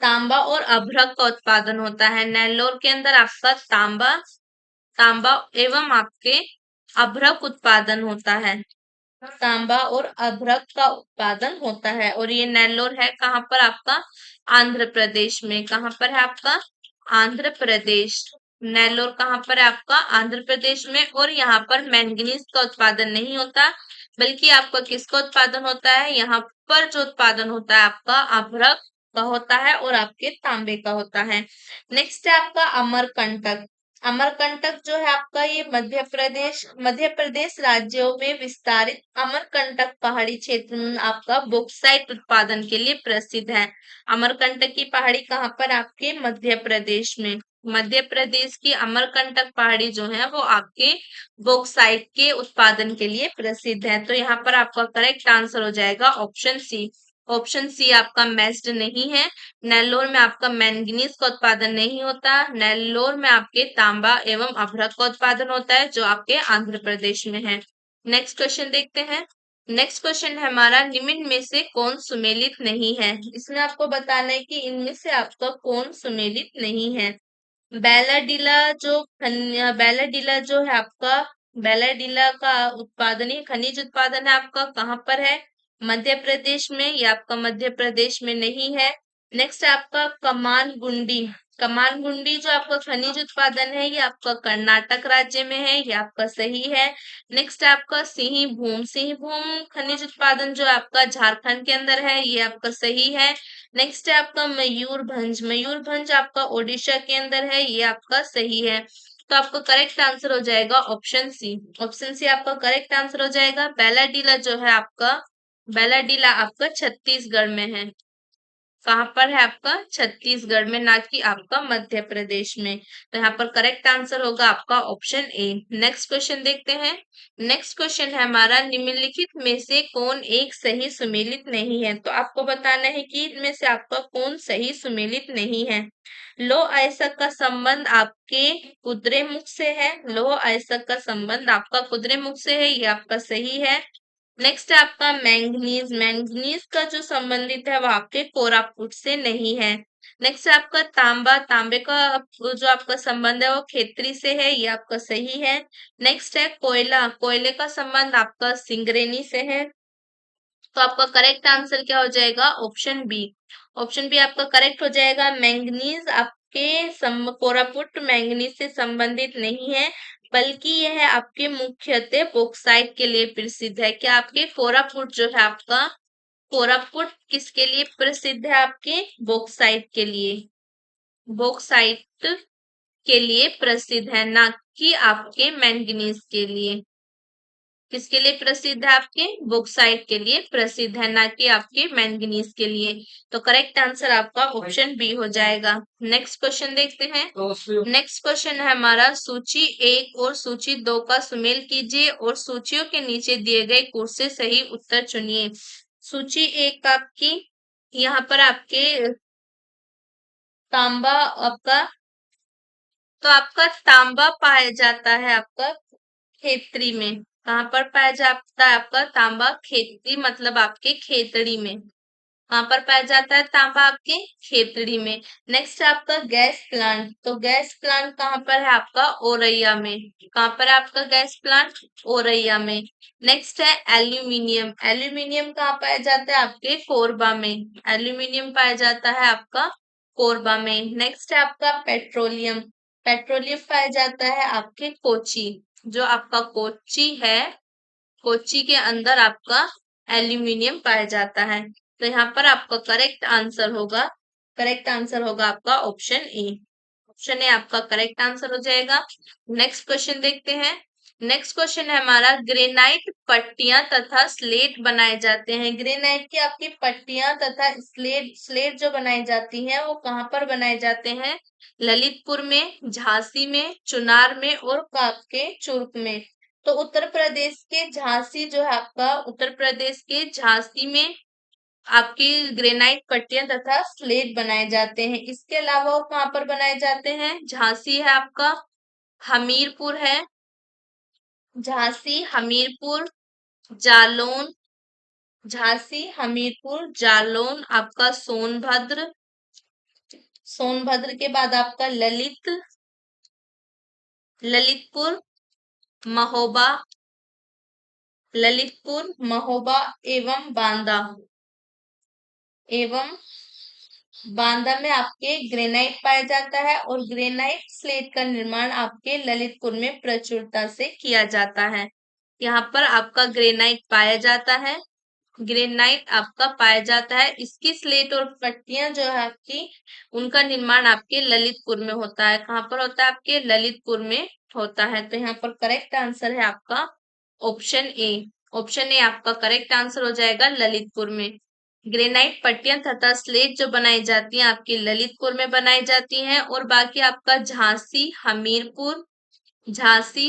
[SPEAKER 1] तांबा और अभ्रक का उत्पादन होता है। नेल्लोर के अंदर आपका तांबा तांबा एवं आपके अभ्रक उत्पादन होता है। तांबा और अभ्रक का उत्पादन होता है। और ये नेल्लोर है कहाँ पर? आपका आंध्र प्रदेश में। कहाँ पर है आपका? आंध्र प्रदेश। नेल्लोर कहाँ पर है आपका? आंध्र प्रदेश में। और यहाँ पर मैंगनीज का उत्पादन नहीं होता, बल्कि आपका किसका उत्पादन होता है? यहाँ पर जो उत्पादन होता है आपका अभ्रक का होता है और आपके तांबे का होता है। नेक्स्ट है आपका अमरकंटक। अमरकंटक जो है आपका, ये मध्य प्रदेश राज्यों में विस्तारित अमरकंटक पहाड़ी क्षेत्र में आपका बॉक्साइट उत्पादन के लिए प्रसिद्ध है। अमरकंटक की पहाड़ी कहाँ पर? आपके मध्य प्रदेश में। मध्य प्रदेश की अमरकंटक पहाड़ी जो है वो आपके बॉक्साइट के उत्पादन के लिए प्रसिद्ध है। तो यहाँ पर आपका करेक्ट आंसर हो जाएगा ऑप्शन सी। ऑप्शन सी आपका मैच्ड नहीं है। नेल्लोर में आपका मैंगनीज का उत्पादन नहीं होता। नेल्लोर में आपके तांबा एवं अभ्रक का उत्पादन होता है, जो आपके आंध्र प्रदेश में है। नेक्स्ट क्वेश्चन देखते हैं। नेक्स्ट क्वेश्चन है हमारा, निम्न में से कौन सुमेलित नहीं है? इसमें आपको बताना है कि इनमें से आपका कौन सुमेलित नहीं है। बैलाडीला जो है आपका, बैलाडीला का उत्पादन, ये खनिज उत्पादन है आपका कहाँ पर है? मध्य प्रदेश में। ये आपका मध्य प्रदेश में नहीं है। नेक्स्ट है आपका कमान गुंडी। कमान गुंडी जो आपका खनिज उत्पादन है, ये आपका कर्नाटक राज्य में है, ये आपका सही है। नेक्स्ट है आपका सिंहभूम। सिंहभूम खनिज उत्पादन जो आपका झारखंड के अंदर है, ये आपका सही है। नेक्स्ट है आपका मयूरभंज। मयूरभंज आपका ओडिशा के अंदर है, ये आपका सही है। तो आपका करेक्ट आंसर हो जाएगा ऑप्शन सी। ऑप्शन सी आपका करेक्ट आंसर हो जाएगा। बैलाडीला जो है आपका, बैलाडीला आपका छत्तीसगढ़ में है। कहाँ पर है आपका? छत्तीसगढ़ में, ना कि आपका मध्य प्रदेश में। तो यहाँ पर करेक्ट आंसर होगा आपका ऑप्शन ए। नेक्स्ट क्वेश्चन देखते हैं। नेक्स्ट क्वेश्चन है हमारा, निम्नलिखित में से कौन एक सही सुमेलित नहीं है? तो आपको बताना है कि इनमें से आपका कौन सही सुमेलित नहीं है। लौह अयस्क का संबंध आपके कुद्रेमुख से है। लौह अयस्क का संबंध आपका कुद्रेमुख से है, ये आपका सही है। नेक्स्ट है आपका मैंगनीज। मैंगनीज का जो संबंधित है वो आपके कोरापुट से नहीं है। नेक्स्ट है आपका तांबा। तांबे का जो आपका संबंध है वो खेतरी से है, ये आपका सही है। नेक्स्ट है कोयला। कोयले का संबंध आपका सिंगरेनी से है। तो आपका करेक्ट आंसर क्या हो जाएगा? Option B. ऑप्शन बी आपका करेक्ट हो जाएगा। मैंगनीज आपके कोरापुट मैंगनीज से संबंधित नहीं है, बल्कि यह आपके मुख्यतः बॉक्साइट के लिए प्रसिद्ध है। क्या आपके कोरापुट जो है आपका, कोरापुट किसके लिए प्रसिद्ध है? आपके बॉक्साइट के लिए। बॉक्साइट के लिए प्रसिद्ध है, ना कि आपके मैंगनीज के लिए। किसके लिए प्रसिद्ध है? आपके बॉक्साइट के लिए प्रसिद्ध है, ना कि आपके मैंगनीज के लिए। तो करेक्ट आंसर आपका ऑप्शन बी हो जाएगा। नेक्स्ट क्वेश्चन देखते हैं। नेक्स्ट क्वेश्चन है हमारा, सूची 1 और सूची 2 का सुमेल कीजिए और सूचियों के नीचे दिए गए कोर्स से सही उत्तर चुनिए। सूची 1 आपकी, यहाँ पर आपके तांबा आपका, तो आपका तांबा पाया जाता है आपका खेतड़ी में। कहाँ पर पाया जाता है आपका तांबा? खेतड़ी मतलब आपके खेतड़ी में। कहाँ पर पाया जाता है तांबा? आपके खेतड़ी में। नेक्स्ट है आपका गैस प्लांट। तो गैस प्लांट कहाँ पर है आपका? औरैया में। कहाँ पर है आपका गैस प्लांट? औरैया में। नेक्स्ट है एल्यूमिनियम। एल्यूमिनियम कहाँ पाया जाता है? आपके कोरबा में। एल्यूमिनियम पाया जाता है आपका कोरबा में। नेक्स्ट है आपका पेट्रोलियम। पेट्रोलियम पाया जाता है आपके कोची। जो आपका कोची है, कोची के अंदर आपका एल्यूमिनियम पाया जाता है। तो यहाँ पर आपका करेक्ट आंसर होगा आपका ऑप्शन ए। ऑप्शन ए आपका करेक्ट आंसर हो जाएगा। नेक्स्ट क्वेश्चन देखते हैं। नेक्स्ट क्वेश्चन है हमारा, ग्रेनाइट पट्टियां तथा स्लेट बनाए जाते हैं। ग्रेनाइट की आपकी पट्टियां तथा स्लेट जो बनाई जाती हैं वो कहाँ पर बनाए जाते हैं? ललितपुर में, झांसी में, चुनार में और आपके चुर्क में। तो उत्तर प्रदेश के झांसी जो है आपका, उत्तर प्रदेश के झांसी में आपकी ग्रेनाइट पट्टियां तथा स्लेट बनाए जाते हैं। इसके अलावा और कहाँ पर बनाए जाते हैं? झांसी है आपका, हमीरपुर है, झांसी, हमीरपुर, जालौन, झांसी, हमीरपुर, जालौन, आपका सोनभद्र, सोनभद्र के बाद आपका ललितपुर, महोबा, ललितपुर, महोबा एवं बांदा, एवं बांदा में आपके ग्रेनाइट पाया जाता है और ग्रेनाइट स्लेट का निर्माण आपके ललितपुर में प्रचुरता से किया जाता है। यहाँ पर आपका ग्रेनाइट पाया जाता है, ग्रेनाइट आपका पाया जाता है। इसकी स्लेट और पट्टियां जो है आपकी, उनका निर्माण आपके ललितपुर में होता है। कहाँ पर होता है? आपके ललितपुर में होता है। तो यहाँ पर करेक्ट आंसर है आपका ऑप्शन ए। ऑप्शन ए आपका करेक्ट आंसर हो जाएगा, ललितपुर में। ग्रेनाइट पट्टियां तथा स्लेट जो बनाई जाती हैं आपकी ललितपुर में बनाई जाती हैं। और बाकी आपका झांसी,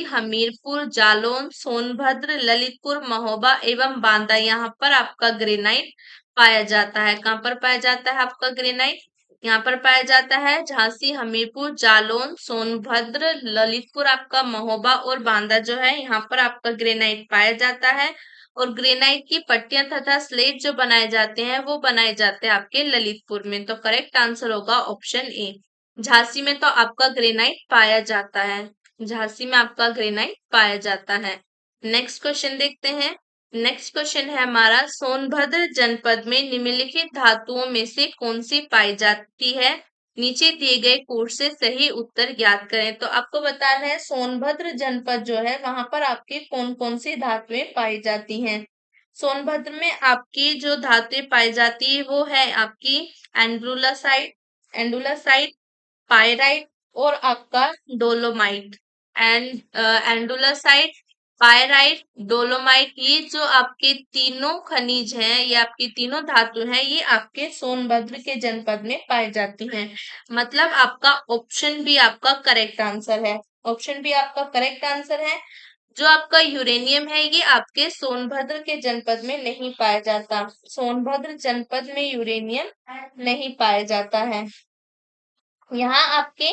[SPEAKER 1] हमीरपुर, जालौन, सोनभद्र, ललितपुर, महोबा एवं बांदा, यहाँ पर आपका ग्रेनाइट पाया जाता है। कहाँ पर पाया जाता है आपका ग्रेनाइट? यहाँ पर पाया जाता है झांसी, हमीरपुर, जालौन, सोनभद्र, ललितपुर, आपका महोबा और बांदा जो है, यहाँ पर आपका ग्रेनाइट पाया जाता है। और ग्रेनाइट की पट्टियां तथा स्लेट जो बनाए जाते हैं वो बनाए जाते हैं आपके ललितपुर में। तो करेक्ट आंसर होगा ऑप्शन ए। झांसी में तो आपका ग्रेनाइट पाया जाता है, झांसी में आपका ग्रेनाइट पाया जाता है। नेक्स्ट क्वेश्चन देखते हैं। नेक्स्ट क्वेश्चन है हमारा, सोनभद्र जनपद में निम्नलिखित धातुओं में से कौन सी पाई जाती है? नीचे दिए गए कोड से सही उत्तर ज्ञात करें। तो आपको बताना है सोनभद्र जनपद जो है वहां पर आपकी कौन कौन सी धातुएं पाई जाती हैं। सोनभद्र में आपकी जो धातुएं पाई जाती है वो है आपकी एंडुलासाइट, एंडुलासाइट, पायराइट और आपका डोलोमाइट। एंडुलासाइट, पायराइट, डोलोमाइट, ये जो आपके तीनों खनिज हैं, ये आपकी तीनों धातु हैं, ये आपके सोनभद्र के जनपद में पाई जाती हैं। मतलब आपका ऑप्शन बी आपका करेक्ट आंसर है। ऑप्शन बी आपका करेक्ट आंसर है। जो आपका यूरेनियम है ये आपके सोनभद्र के जनपद में नहीं पाया जाता। सोनभद्र जनपद में यूरेनियम नहीं पाया जाता है। यहाँ आपके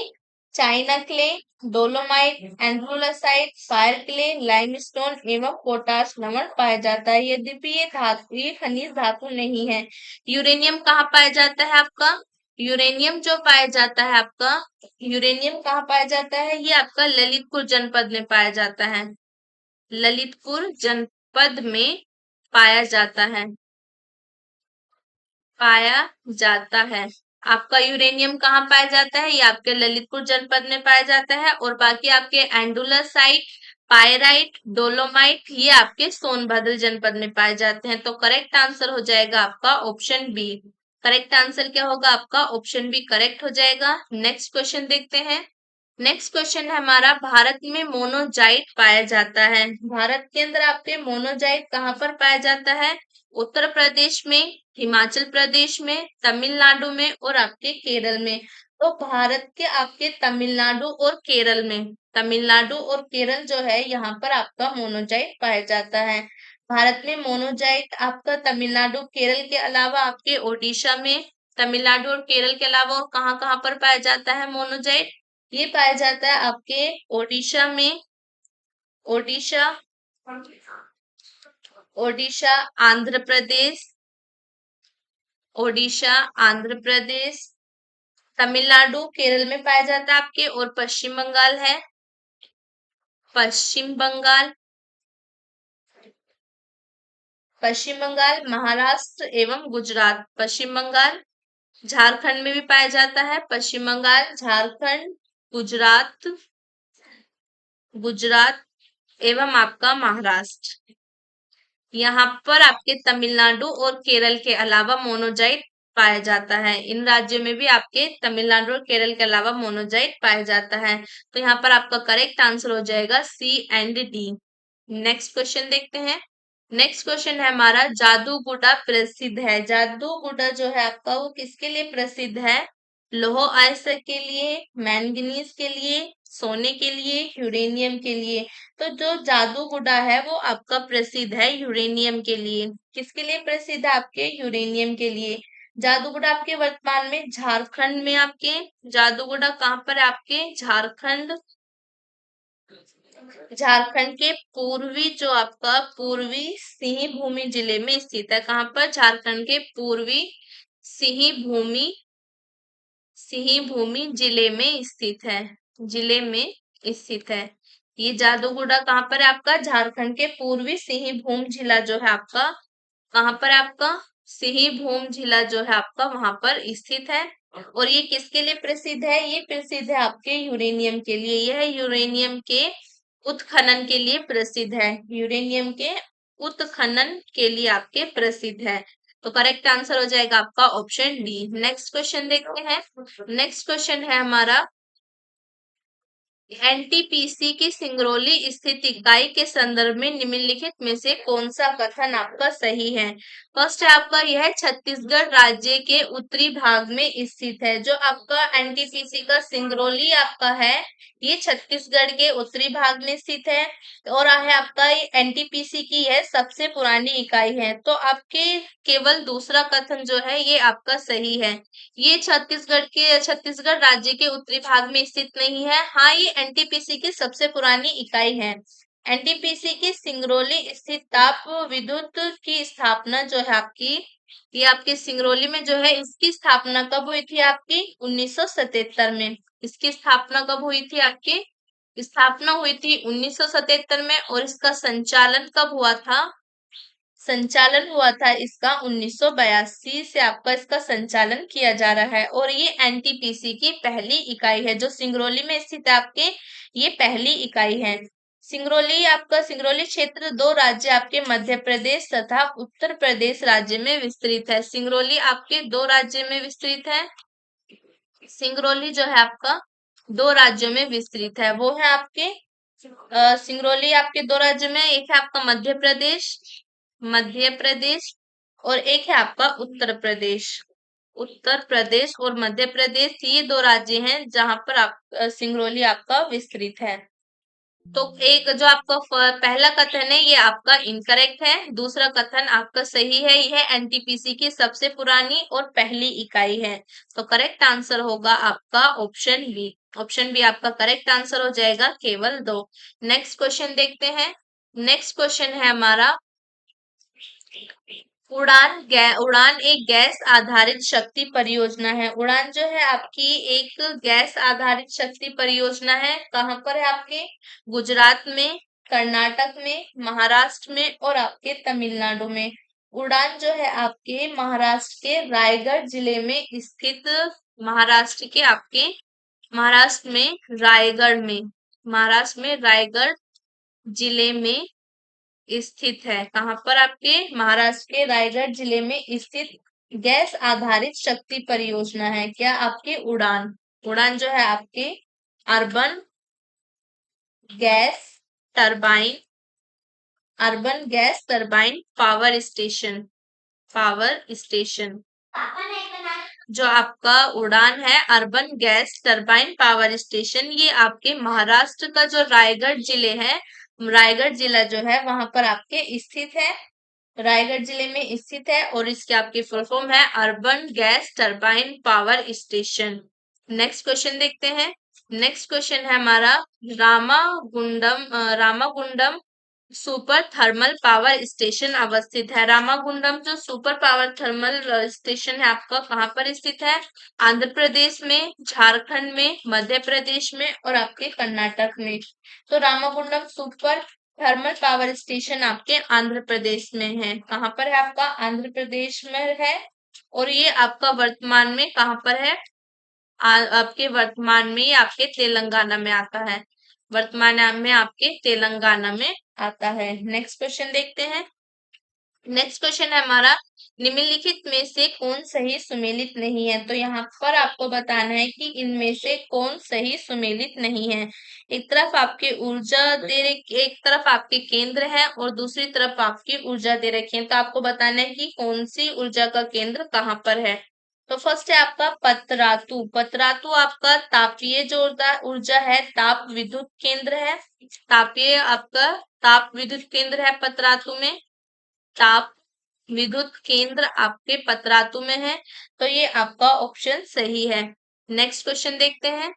[SPEAKER 1] चाइना क्ले, डोलोमाइट, एंथ्रोलासाइट, फायर क्ले, लाइमस्टोन एवं पोटाश लवण पाया जाता है। यद्यपि ये खनिज धातु नहीं है। यूरेनियम कहाँ पाया जाता है आपका? यूरेनियम जो पाया जाता है आपका, यूरेनियम कहाँ पाया जाता है? ये आपका ललितपुर जनपद में पाया जाता है। ललितपुर जनपद में पाया जाता है, पाया जाता है। आपका यूरेनियम कहाँ पाया जाता है? ये आपके ललितपुर जनपद में पाया जाता है। और बाकी आपके एंडुलासाइट, पायराइट, डोलोमाइट, ये आपके सोनभद्र जनपद में पाए जाते हैं। तो करेक्ट आंसर हो जाएगा आपका ऑप्शन बी। करेक्ट आंसर क्या होगा आपका? ऑप्शन बी करेक्ट हो जाएगा। नेक्स्ट क्वेश्चन देखते हैं। नेक्स्ट क्वेश्चन है हमारा, भारत में मोनोजाइट पाया जाता है। भारत के अंदर आपके मोनोजाइट कहाँ पर पाया जाता है? उत्तर प्रदेश में, हिमाचल प्रदेश में, तमिलनाडु में और आपके केरल में। तो भारत के आपके तमिलनाडु और केरल में, तमिलनाडु और केरल जो है यहाँ पर आपका मोनोजाइट पाया जाता है। भारत में मोनोजाइट आपका तमिलनाडु केरल के अलावा आपके ओडिशा में, तमिलनाडु और केरल के अलावा और कहाँ कहाँ पर पाया जाता है मोनोजाइट? ये पाया जाता है आपके ओडिशा में, ओडिशा, ओडिशा, आंध्र प्रदेश, ओडिशा, आंध्र प्रदेश, तमिलनाडु, केरल में पाया जाता है आपके। और पश्चिम बंगाल है, पश्चिम बंगाल, पश्चिम बंगाल, महाराष्ट्र एवं गुजरात। पश्चिम बंगाल, झारखंड में भी पाया जाता है। पश्चिम बंगाल, झारखंड, गुजरात, गुजरात एवं आपका महाराष्ट्र। यहाँ पर आपके तमिलनाडु और केरल के अलावा मोनोजाइट पाया जाता है। इन राज्यों में भी आपके तमिलनाडु और केरल के अलावा मोनोजाइट पाया जाता है। तो यहाँ पर आपका करेक्ट आंसर हो जाएगा सी एंड डी। नेक्स्ट क्वेश्चन देखते हैं। नेक्स्ट क्वेश्चन है हमारा, जादूगुडा प्रसिद्ध है। जादूगुडा जो है आपका वो किसके लिए प्रसिद्ध है? लौह अयस्क के लिए, मैंगनीज के लिए, सोने के लिए, यूरेनियम के लिए। तो जो जादूगुडा है वो आपका प्रसिद्ध है यूरेनियम के लिए। किसके लिए प्रसिद्ध है? आपके यूरेनियम के लिए। जादूगुडा आपके वर्तमान में झारखंड में आपके, जादूगुडा कहाँ पर है? आपके झारखंड, झारखंड के पूर्वी, जो आपका पूर्वी सिंहभूमि जिले में स्थित है। कहाँ पर? झारखंड के पूर्वी सिंहभूमि, सिंहभूमि जिले में स्थित है, जिले में स्थित है। ये जादूगुडा कहाँ पर है? आपका झारखंड के पूर्वी सिंहभूम जिला जो है आपका, कहाँ पर है आपका? सिंहभूम जिला जो है आपका वहां पर स्थित है। और ये किसके लिए प्रसिद्ध है? ये प्रसिद्ध है आपके यूरेनियम के लिए। यह यूरेनियम के उत्खनन के लिए प्रसिद्ध है, यूरेनियम के उत्खनन के लिए आपके प्रसिद्ध है। तो करेक्ट आंसर हो जाएगा आपका ऑप्शन डी। नेक्स्ट क्वेश्चन देखते हैं। नेक्स्ट क्वेश्चन है हमारा, एनटीपीसी की सिंगरौली स्थित इकाई के संदर्भ में निम्नलिखित में से कौन सा कथन आपका सही है? फर्स्ट है आपका, यह छत्तीसगढ़ राज्य के उत्तरी भाग में स्थित है। जो आपका एनटीपीसी का सिंगरौली आपका है, ये छत्तीसगढ़ के उत्तरी भाग में स्थित है। और है आपका ये एनटीपीसी की यह सबसे पुरानी इकाई है। तो आपके केवल दूसरा कथन जो है ये आपका सही है। ये छत्तीसगढ़ राज्य के उत्तरी भाग में स्थित नहीं है। हाँ, ये एनटीपीसी की सबसे पुरानी इकाई है। एनटीपीसी की सिंगरौली स्थित ताप विद्युत की स्थापना जो है आपकी, ये आपके सिंगरौली में जो है, इसकी स्थापना कब हुई थी आपकी? 1977 में। इसकी स्थापना कब हुई थी आपकी? स्थापना हुई थी 1977 में। और इसका संचालन कब हुआ था? संचालन हुआ था इसका 1982 से आपका इसका संचालन किया जा रहा है। और ये एनटीपीसी की पहली इकाई है जो सिंगरौली में स्थित है आपके, ये पहली इकाई है। सिंगरौली आपका, सिंगरौली क्षेत्र दो राज्य आपके मध्य प्रदेश तथा उत्तर प्रदेश राज्य में विस्तृत है। सिंगरौली आपके दो राज्य में विस्तृत है। सिंगरौली जो है आपका दो राज्यों में विस्तृत है। वो है आपके सिंगरौली आपके दो राज्य में, एक है आपका मध्य प्रदेश, मध्य प्रदेश, और एक है आपका उत्तर प्रदेश। उत्तर प्रदेश और मध्य प्रदेश, ये दो राज्य हैं जहां पर आप सिंगरौली आपका विस्तृत है। तो एक जो आपका पहला कथन है ये आपका इनकरेक्ट है। दूसरा कथन आपका सही है। यह एनटीपीसी की सबसे पुरानी और पहली इकाई है। तो करेक्ट आंसर होगा आपका ऑप्शन बी। ऑप्शन बी आपका करेक्ट आंसर हो जाएगा, केवल दो। नेक्स्ट क्वेश्चन देखते हैं। नेक्स्ट क्वेश्चन है हमारा, उड़ान एक गैस आधारित शक्ति परियोजना है। उड़ान जो है आपकी एक गैस आधारित शक्ति परियोजना है। कहाँ पर है आपके? गुजरात में, कर्नाटक में, महाराष्ट्र में और आपके तमिलनाडु में। उड़ान जो है आपके महाराष्ट्र के रायगढ़ जिले में स्थित, महाराष्ट्र के आपके, महाराष्ट्र में रायगढ़ में, महाराष्ट्र में रायगढ़ जिले में स्थित है। कहाँ पर? आपके महाराष्ट्र के रायगढ़ जिले में स्थित गैस आधारित शक्ति परियोजना है। क्या? आपके उड़ान। उड़ान जो है आपके urban gas turbine, urban gas turbine power station, power station. जो आपका उड़ान है urban gas turbine power station, ये आपके महाराष्ट्र का जो रायगढ़ जिले है, रायगढ़ जिला जो है वहां पर आपके स्थित है, रायगढ़ जिले में स्थित है। और इसके आपकी फुल फॉर्म है urban gas turbine power station. Next question देखते हैं। नेक्स्ट क्वेश्चन है हमारा, Ramagundam super thermal power station अवस्थित है। रामागुंडम जो सुपर पावर थर्मल स्टेशन है आपका कहाँ पर स्थित है? आंध्र प्रदेश में, झारखंड में, मध्य प्रदेश में और आपके कर्नाटक में। तो Ramagundam super thermal power station आपके आंध्र प्रदेश में है। कहाँ पर है आपका? आंध्र प्रदेश में है। और ये आपका वर्तमान में कहाँ पर है? आपके वर्तमान में आपके तेलंगाना में आता है। वर्तमान में आपके तेलंगाना में आता है। नेक्स्ट क्वेश्चन देखते हैं। नेक्स्ट क्वेश्चन है हमारा, निम्नलिखित में से कौन सही सुमेलित नहीं है? तो यहाँ पर आपको बताना है कि इनमें से कौन सही सुमेलित नहीं है। एक तरफ आपके ऊर्जा दे रखी, एक तरफ आपके केंद्र है और दूसरी तरफ आपकी ऊर्जा दे रखी है। तो आपको बताना है कि कौन सी ऊर्जा का केंद्र कहाँ पर है। तो फर्स्ट है आपका पतरातु। पतरातु आपका तापीय जो ऊर्जा है, ताप विद्युत केंद्र है। तापीय आपका ताप विद्युत केंद्र है पतरातु में। ताप विद्युत केंद्र आपके पतरातु में है, तो ये आपका ऑप्शन सही है। नेक्स्ट क्वेश्चन देखते हैं।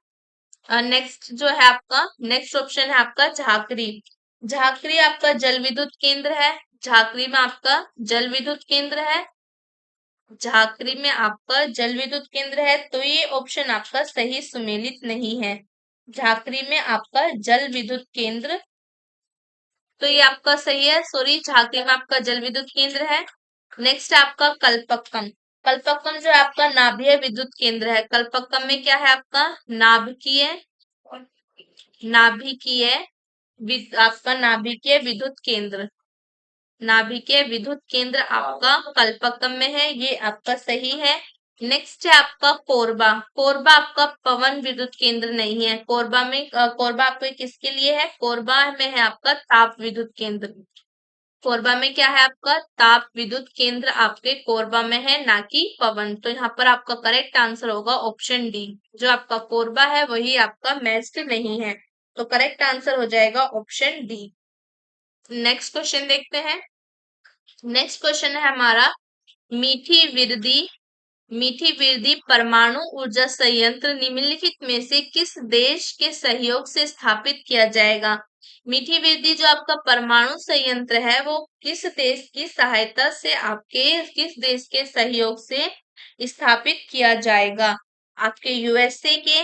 [SPEAKER 1] नेक्स्ट जो है आपका नेक्स्ट ऑप्शन है आपका झाकरी। झाकरी आपका जल विद्युत केंद्र है। झाकरी में आपका जल विद्युत केंद्र है। झाकरी में आपका जल विद्युत केंद्र है, तो ये ऑप्शन आपका सही सुमेलित नहीं है। झाकरी में आपका जल विद्युत केंद्र, तो ये आपका सही है। सॉरी, झाकरी में आपका जल विद्युत केंद्र है। नेक्स्ट है आपका कल्पक्कम। कल्पक्कम जो है आपका नाभिकीय विद्युत केंद्र है। कल्पक्कम में क्या है आपका नाभिकीय नाभिकीय आपका नाभिकीय विद्युत केंद्र। नाभिकीय विद्युत केंद्र आपका कल्पक्कम में है, ये आपका सही है। नेक्स्ट है आपका कोरबा। कोरबा आपका पवन विद्युत केंद्र नहीं है। कोरबा में कोरबा आपके किसके लिए है? कोरबा में है आपका ताप विद्युत केंद्र। कोरबा में क्या है आपका ताप विद्युत केंद्र आपके कोरबा में है, ना कि पवन। तो यहाँ पर आपका करेक्ट आंसर होगा ऑप्शन डी। जो आपका कोरबा है वही आपका मैच्ड नहीं है, तो करेक्ट आंसर हो जाएगा ऑप्शन डी। नेक्स्ट क्वेश्चन देखते हैं। नेक्स्ट क्वेश्चन है हमारा मीठी विरदी। मीठी विरदी परमाणु ऊर्जा संयंत्र निम्नलिखित में से किस देश के सहयोग से स्थापित किया जाएगा? मीठी विरदी जो आपका परमाणु संयंत्र है वो किस देश की सहायता से आपके किस देश के सहयोग से स्थापित किया जाएगा? आपके यूएसए के,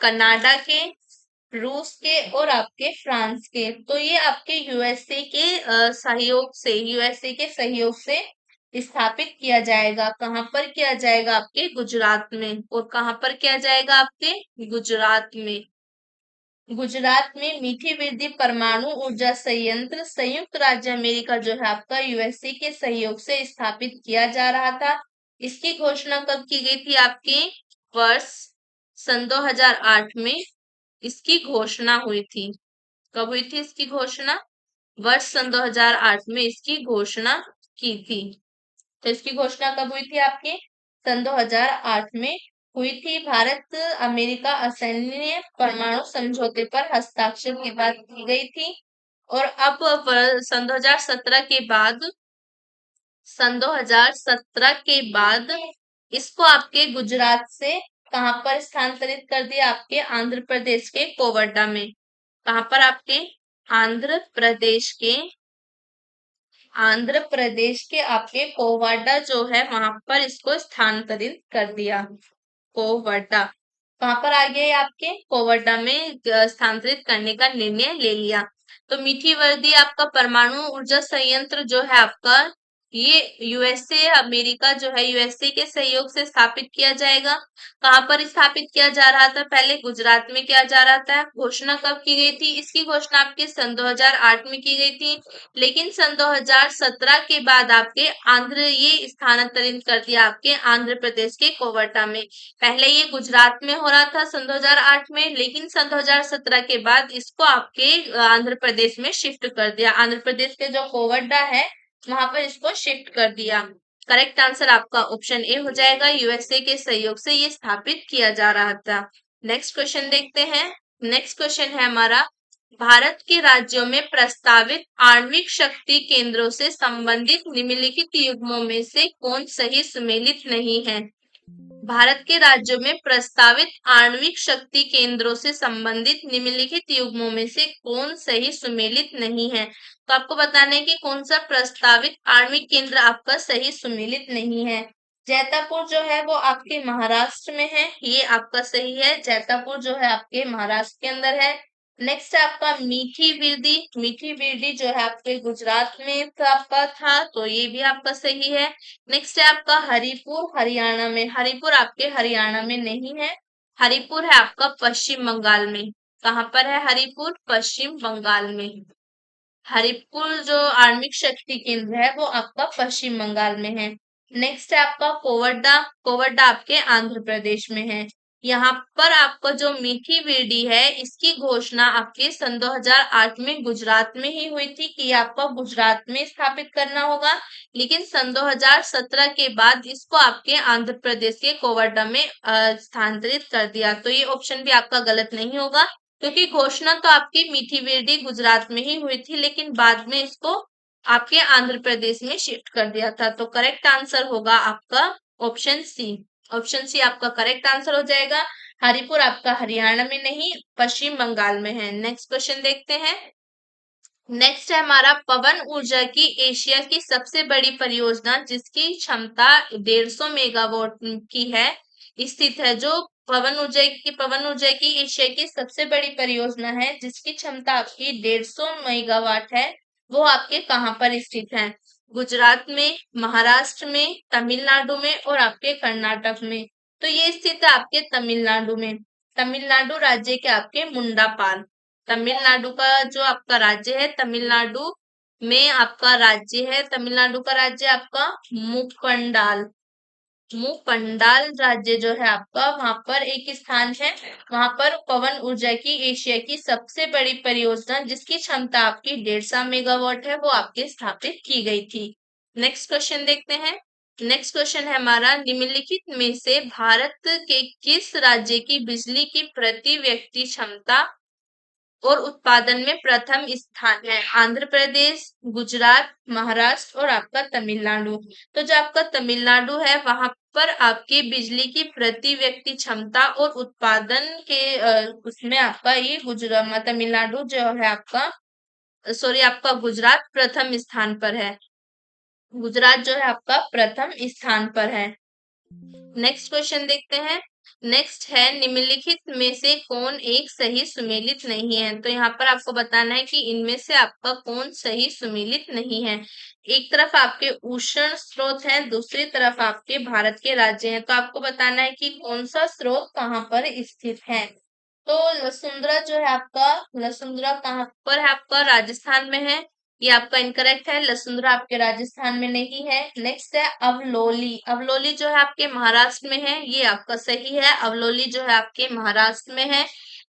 [SPEAKER 1] कनाडा के, रूस के और आपके फ्रांस के। तो ये आपके यूएसए के सहयोग से स्थापित किया जाएगा। कहाँ पर किया जाएगा? आपके गुजरात में। और कहाँ पर किया जाएगा? आपके गुजरात में। गुजरात में मीठी विरदी परमाणु ऊर्जा संयंत्र संयुक्त राज्य अमेरिका जो है आपका यूएसए के सहयोग से स्थापित किया जा रहा था। इसकी घोषणा कब की गई थी? आपके वर्ष सन 2008 में इसकी घोषणा हुई थी। कब हुई थी इसकी घोषणा? वर्ष सन 2008 में इसकी घोषणा की थी। तो इसकी घोषणा कब हुई थी? आपके सन 2008 में हुई थी। भारत अमेरिका असैन्य परमाणु समझौते पर हस्ताक्षर के बाद की गई थी। और अब सन 2017 के बाद इसको आपके गुजरात से कहां पर स्थानांतरित कर दिया? आपके आंध्र प्रदेश के कोवड्डा में। कहां पर? आपके आंध्र प्रदेश के आपके कोवड्डा जो है वहां पर इसको स्थानांतरित कर दिया। कोवड्डा कहां पर आ गया? ये आपके कोवड्डा में स्थानांतरित करने का निर्णय ले लिया। तो मीठी वर्दी आपका परमाणु ऊर्जा संयंत्र जो है आपका ये यूएसए अमेरिका जो है यूएसए के सहयोग से स्थापित किया जाएगा। कहां पर स्थापित किया जा रहा था? पहले गुजरात में किया जा रहा था। घोषणा कब की गई थी? इसकी घोषणा आपके सन 2008 में की गई थी, लेकिन सन 2017 के बाद आपके ये स्थानांतरित कर दिया आपके आंध्र प्रदेश के कोवटा में। पहले ये गुजरात में हो रहा था सन 2008 में, लेकिन सन 2017 के बाद इसको आपके आंध्र प्रदेश में शिफ्ट कर दिया। आंध्र प्रदेश के जो कोवड्डा है वहां पर इसको शिफ्ट कर दिया। करेक्ट आंसर आपका ऑप्शन ए हो जाएगा। यूएसए के सहयोग से ये स्थापित किया जा रहा था। नेक्स्ट क्वेश्चन देखते हैं। नेक्स्ट क्वेश्चन है हमारा भारत के राज्यों में प्रस्तावित आणविक शक्ति केंद्रों से संबंधित निम्नलिखित युग्मों में से कौन सही सुमेलित नहीं है? भारत के राज्यों में प्रस्तावित आणविक शक्ति केंद्रों से संबंधित निम्नलिखित युग्मों में से कौन सही सुमेलित नहीं है? तो आपको बताना है कि कौन सा प्रस्तावित आणविक केंद्र आपका सही सुमेलित नहीं है। जैतापुर जो है वो आपके महाराष्ट्र में है, ये आपका सही है। जैतापुर जो है आपके महाराष्ट्र के अंदर है। नेक्स्ट है आपका मीठी विरदी। मीठी विरदी जो है आपके गुजरात में आपका था, तो ये भी आपका सही है। नेक्स्ट है आपका हरिपुर, हरियाणा में। हरिपुर आपके हरियाणा में नहीं है। हरिपुर है आपका पश्चिम बंगाल में। कहाँ पर है हरिपुर? पश्चिम बंगाल में। हरिपुर जो आणविक शक्ति केंद्र है वो आपका पश्चिम बंगाल में है। नेक्स्ट है आपका कोवड्डा। कोवड्डा आपके आंध्र प्रदेश में है। यहाँ पर आपका जो मीठी बीड़ी है इसकी घोषणा आपके सन 2008 में गुजरात में ही हुई थी कि आपको गुजरात में स्थापित करना होगा, लेकिन सन 2017 के बाद इसको आपके आंध्र प्रदेश के कोवरडा में स्थानांतरित कर दिया। तो ये ऑप्शन भी आपका गलत नहीं होगा, क्योंकि घोषणा तो आपकी मीठी बीड़ी गुजरात में ही हुई थी, लेकिन बाद में इसको आपके आंध्र प्रदेश में शिफ्ट कर दिया था। तो करेक्ट आंसर होगा आपका ऑप्शन सी। ऑप्शन सी आपका करेक्ट आंसर हो जाएगा। हरिपुर आपका हरियाणा में नहीं, पश्चिम बंगाल में है। नेक्स्ट क्वेश्चन देखते हैं। नेक्स्ट है हमारा, पवन ऊर्जा की एशिया की सबसे बड़ी परियोजना जिसकी क्षमता 150 मेगावाट की है स्थित है। जो पवन ऊर्जा की एशिया की सबसे बड़ी परियोजना है जिसकी क्षमता आपकी 150 मेगावाट है, वो आपके कहाँ पर स्थित है? गुजरात में, महाराष्ट्र में, तमिलनाडु में और आपके कर्नाटक में। तो ये स्थित है आपके तमिलनाडु में। तमिलनाडु राज्य के आपके मुंडापाल। तमिलनाडु का जो आपका राज्य है, तमिलनाडु में आपका राज्य है, तमिलनाडु का राज्य आपका मुपंडाल। मुपंडाल राज्य जो है आपका, वहां पर एक स्थान है, वहां पर पवन ऊर्जा की एशिया की सबसे बड़ी परियोजना जिसकी क्षमता आपकी 150 मेगावाट है, वो आपके स्थापित की गई थी। नेक्स्ट क्वेश्चन देखते हैं। नेक्स्ट क्वेश्चन है हमारा, निम्नलिखित में से भारत के किस राज्य की बिजली की प्रति व्यक्ति क्षमता और उत्पादन में प्रथम स्थान है? आंध्र प्रदेश, गुजरात, महाराष्ट्र और आपका तमिलनाडु। तो जो आपका तमिलनाडु है वहां पर आपकी बिजली की प्रति व्यक्ति क्षमता और उत्पादन के उसमें आपका ये गुजरात तमिलनाडु जो है आपका, सॉरी आपका गुजरात प्रथम स्थान पर है। गुजरात जो है आपका प्रथम स्थान पर है। नेक्स्ट क्वेश्चन देखते हैं। नेक्स्ट है, निम्नलिखित में से कौन एक सही सुमेलित नहीं है? तो यहाँ पर आपको बताना है कि इनमें से आपका कौन सही सुमेलित नहीं है। एक तरफ आपके उष्ण स्रोत हैं, दूसरी तरफ आपके भारत के राज्य हैं, तो आपको बताना है कि कौन सा स्रोत कहाँ पर स्थित है। तो लसुंद्रा जो है आपका, लसुंद्रा कहाँ पर है आपका? राजस्थान में है। ये आपका इनकरेक्ट है, लसुंद्रा आपके राजस्थान में नहीं है। नेक्स्ट है अवलोली। अवलोली जो है आपके महाराष्ट्र में है, ये आपका सही है। अवलोली जो है आपके महाराष्ट्र में है।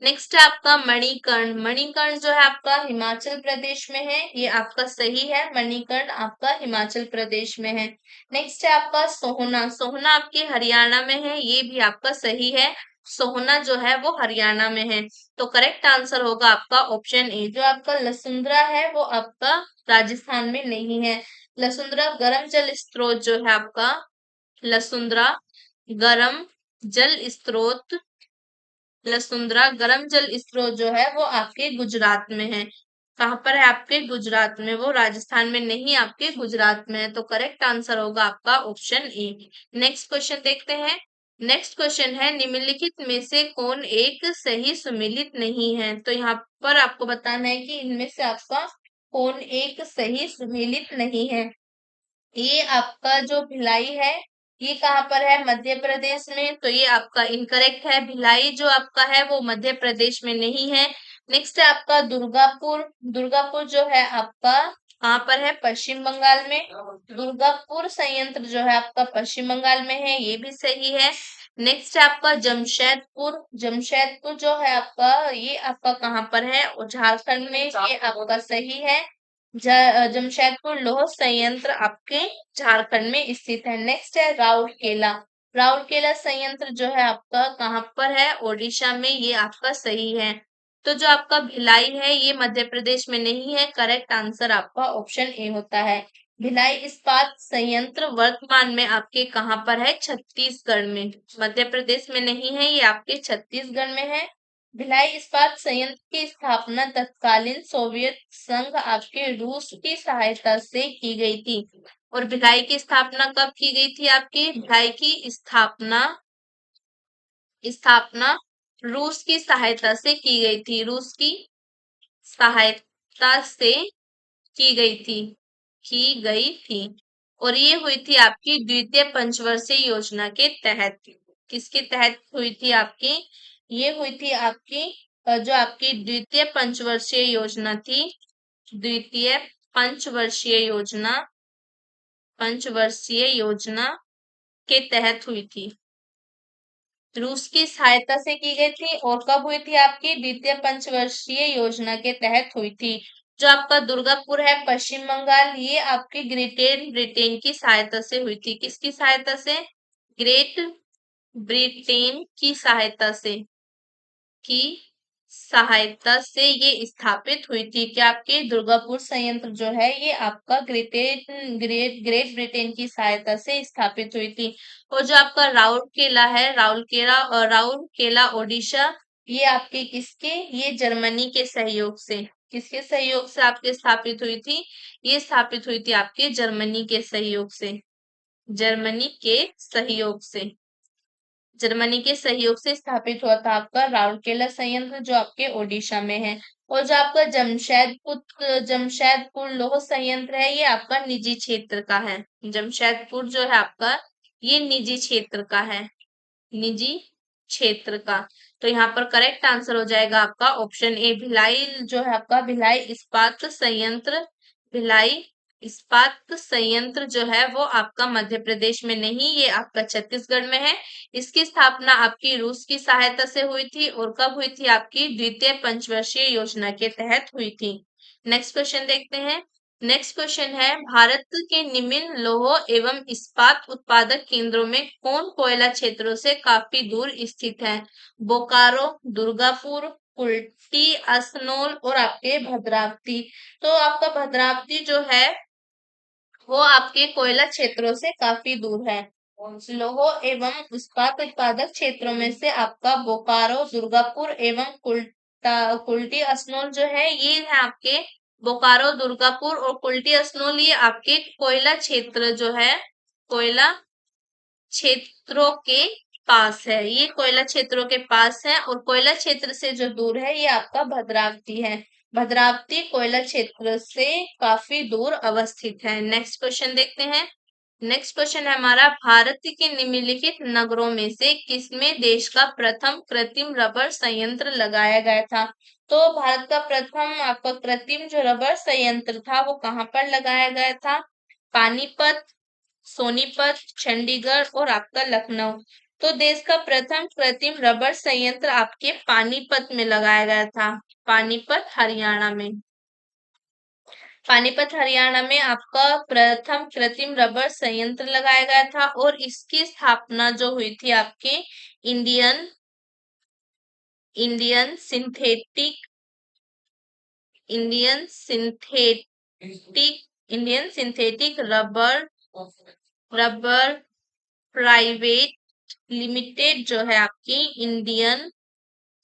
[SPEAKER 1] नेक्स्ट है आपका मणिकर्ण। मणिकर्ण जो है आपका हिमाचल प्रदेश में है, ये आपका सही है। मणिकर्ण आपका हिमाचल प्रदेश में है। नेक्स्ट है आपका सोहना। सोहना आपके हरियाणा में है, ये भी आपका सही है। सोहना जो है वो हरियाणा में है। तो करेक्ट आंसर होगा आपका ऑप्शन ए। जो आपका लसुंद्रा है वो आपका राजस्थान में नहीं है। लसुंद्रा गर्म जल स्रोत जो है आपका, लसुंद्रा गर्म जल स्रोत, लसुंद्रा गर्म जल स्रोत जो है वो आपके गुजरात में है। कहाँ पर है? आपके गुजरात में। वो राजस्थान में नहीं, आपके गुजरात में है। तो करेक्ट आंसर होगा आपका ऑप्शन ए। नेक्स्ट क्वेश्चन देखते हैं। नेक्स्ट क्वेश्चन है, निम्नलिखित में से कौन एक सही सुमेलित नहीं है? तो यहाँ पर आपको बताना है कि इनमें से आपका कौन एक सही सुमेलित नहीं है। ये आपका जो भिलाई है, ये कहाँ पर है? मध्य प्रदेश में। तो ये आपका इनकरेक्ट है। भिलाई जो आपका है वो मध्य प्रदेश में नहीं है। नेक्स्ट है आपका दुर्गापुर। दुर्गापुर जो है आपका कहाँ पर है? पश्चिम बंगाल में। दुर्गापुर संयंत्र जो है आपका पश्चिम बंगाल में है, ये भी सही है। नेक्स्ट है आपका जमशेदपुर। जमशेदपुर जो है आपका, ये आपका कहाँ पर है? झारखंड में। ये आपका सही है। जमशेदपुर लौह संयंत्र आपके झारखंड में स्थित है। नेक्स्ट है राउरकेला। राउरकेला संयंत्र जो है आपका कहाँ पर है? ओडिशा में, ये आपका सही है। तो जो आपका भिलाई है ये मध्य प्रदेश में नहीं है। करेक्ट आंसर आपका ऑप्शन ए होता है। भिलाई इस्पात संयंत्र वर्तमान में आपके कहाँ पर है? छत्तीसगढ़ में। मध्य प्रदेश में नहीं है, ये आपके छत्तीसगढ़ में है। भिलाई इस्पात संयंत्र की स्थापना तत्कालीन सोवियत संघ आपके रूस की सहायता से की गई थी। और भिलाई की स्थापना कब की गई थी? आपकी भिलाई की स्थापना स्थापना रूस की सहायता से की गई थी। रूस की सहायता से की गई थी, की गई थी। और ये हुई थी आपकी द्वितीय पंचवर्षीय योजना के तहत। किसके तहत हुई थी आपकी? ये हुई थी आपकी जो आपकी द्वितीय पंचवर्षीय योजना थी। द्वितीय पंचवर्षीय योजना, पंचवर्षीय योजना के तहत हुई थी। रूस की सहायता से की गई थी और कब हुई थी? आपकी द्वितीय पंचवर्षीय योजना के तहत हुई थी। जो आपका दुर्गापुर है पश्चिम बंगाल, ये आपकी ग्रेट ब्रिटेन की सहायता से हुई थी। किसकी सहायता से? ग्रेट ब्रिटेन की सहायता से ये स्थापित हुई थी कि आपके दुर्गापुर संयंत्र जो है ये आपका ग्रेट ब्रिटेन की सहायता से स्थापित हुई थी। और जो आपका राउरकेला है, राउरकेला ओडिशा, ये आपके किसके? ये जर्मनी के सहयोग से। किसके सहयोग से आपके स्थापित हुई थी? ये स्थापित हुई थी आपके जर्मनी के सहयोग से। जर्मनी के सहयोग से। जर्मनी के सहयोग से स्थापित हुआ था आपका राउरकेला संयंत्र जो आपके ओडिशा में है। और जो आपका जमशेदपुर लौह संयंत्र है ये आपका निजी क्षेत्र का है। जमशेदपुर जो है आपका ये निजी क्षेत्र का है। निजी क्षेत्र का। तो यहाँ पर करेक्ट आंसर हो जाएगा आपका ऑप्शन ए भिलाई जो है आपका भिलाई इस्पात संयंत्र। भिलाई इस्पात संयंत्र जो है वो आपका मध्य प्रदेश में नहीं, ये आपका छत्तीसगढ़ में है। इसकी स्थापना आपकी रूस की सहायता से हुई थी और कब हुई थी? आपकी द्वितीय पंचवर्षीय योजना के तहत हुई थी। नेक्स्ट क्वेश्चन देखते हैं। नेक्स्ट क्वेश्चन है भारत के निम्न लौह एवं इस्पात उत्पादक केंद्रों में कौन कोयला क्षेत्रों से काफी दूर स्थित है? बोकारो, दुर्गापुर, कुल्टी, असनोल और आपके भद्रावती। तो आपका भद्रावती जो है वो आपके कोयला क्षेत्रों से काफी दूर है। लौह एवं इस्पात उत्पादक क्षेत्रों में से आपका बोकारो, दुर्गापुर एवं कुल्टी असनोल जो है ये है आपके बोकारो, दुर्गापुर और कुल्टी असनोल, ये आपके कोयला क्षेत्र जो है कोयला क्षेत्रों के पास है। ये कोयला क्षेत्रों के पास है और कोयला क्षेत्र से जो दूर है ये आपका भद्रावती है। भद्रावती कोयला क्षेत्र से काफी दूर अवस्थित है। नेक्स्ट क्वेश्चन देखते हैं। नेक्स्ट क्वेश्चन है हमारा भारत के निम्नलिखित नगरों में से किसमें देश का प्रथम कृत्रिम रबर संयंत्र लगाया गया था? तो भारत का प्रथम आपका कृत्रिम जो रबर संयंत्र था वो कहाँ पर लगाया गया था? पानीपत, सोनीपत, चंडीगढ़ और आपका लखनऊ। तो देश का प्रथम कृत्रिम रबर संयंत्र आपके पानीपत में लगाया गया था। पानीपत हरियाणा में। पानीपत हरियाणा में आपका प्रथम कृत्रिम रबर संयंत्र लगाया गया था और इसकी स्थापना जो हुई थी आपके Indian Indian synthetic Indian synthetic Indian synthetic rubber rubber private limited जो है आपकी Indian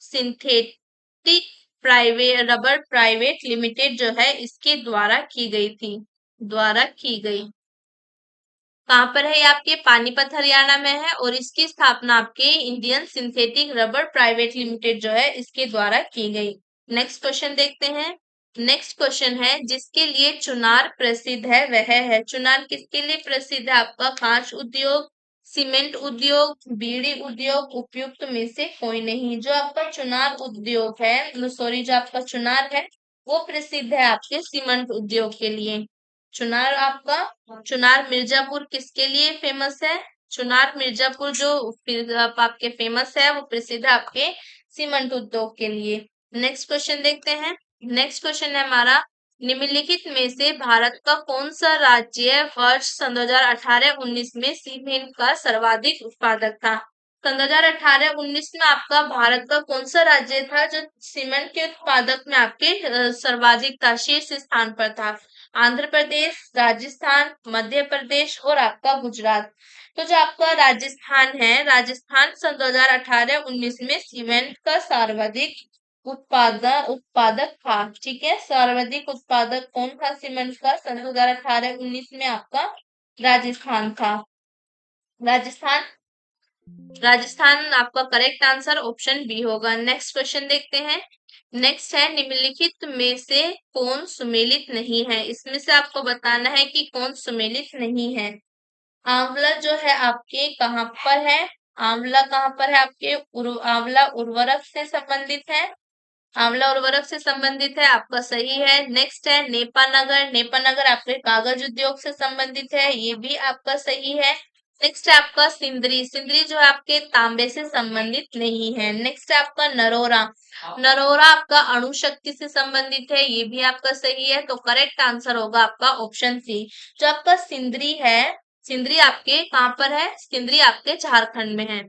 [SPEAKER 1] synthetic rubber private limited जो है इसके द्वारा की गई थी। द्वारा की गई। कहाँ पर है? ये आपके पानीपत हरियाणा में है और इसकी स्थापना आपके Indian synthetic rubber private limited जो है इसके द्वारा की गई। नेक्स्ट क्वेश्चन देखते हैं। नेक्स्ट क्वेश्चन है जिसके लिए चुनार प्रसिद्ध है वह है। चुनार किसके लिए प्रसिद्ध है? आपका कांच उद्योग, सीमेंट उद्योग, बीड़ी उद्योग, उपयुक्त में से कोई नहीं। जो आपका चुनार उद्योग है, सॉरी, जो आपका चुनार है वो प्रसिद्ध है आपके सीमेंट उद्योग के लिए। चुनार मिर्जापुर किसके लिए फेमस है? चुनार मिर्जापुर जो आपके फेमस है वो प्रसिद्ध है आपके सीमेंट उद्योग के लिए। नेक्स्ट क्वेश्चन देखते हैं। नेक्स्ट क्वेश्चन है हमारा निम्नलिखित में से भारत का कौन सा राज्य वर्ष सन 2018-19 में सीमेंट का सर्वाधिक उत्पादक था? सन 2018-19 में आपका भारत का कौन सा राज्य था जो सीमेंट के उत्पादक में आपके सर्वाधिक था, शीर्ष स्थान पर था? आंध्र प्रदेश, राजस्थान, मध्य प्रदेश और आपका गुजरात। तो जो आपका राजस्थान है, राजस्थान सन 2018-19 में सीमेंट का सर्वाधिक उत्पादक था। ठीक है, सर्वाधिक उत्पादक कौन था सीमेंट का? सन 2018-19 में आपका राजस्थान था। राजस्थान राजस्थान आपका करेक्ट आंसर ऑप्शन बी होगा। नेक्स्ट क्वेश्चन देखते हैं। नेक्स्ट है निम्नलिखित में से कौन सुमेलित नहीं है? इसमें से आपको बताना है कि कौन सुमेलित नहीं है। आंवला जो है आपके कहाँ पर है? आंवला कहाँ पर है आपके? आंवला उर्वरक से संबंधित है। आंवला उर्वरक से संबंधित है, आपका सही है। नेक्स्ट है नेपानगर। नेपानगर आपके कागज उद्योग से संबंधित है, ये भी आपका सही है। नेक्स्ट है आपका सिंदरी। सिंदरी जो है आपके तांबे से संबंधित नहीं है। नेक्स्ट है आपका नरोरा। नरोरा आपका अणु शक्ति से संबंधित है, ये भी आपका सही है। तो करेक्ट आंसर होगा आपका ऑप्शन सी। जो आपका सिंदरी है, सिंदरी आपके कहाँ पर है? सिंदरी आपके झारखंड में है।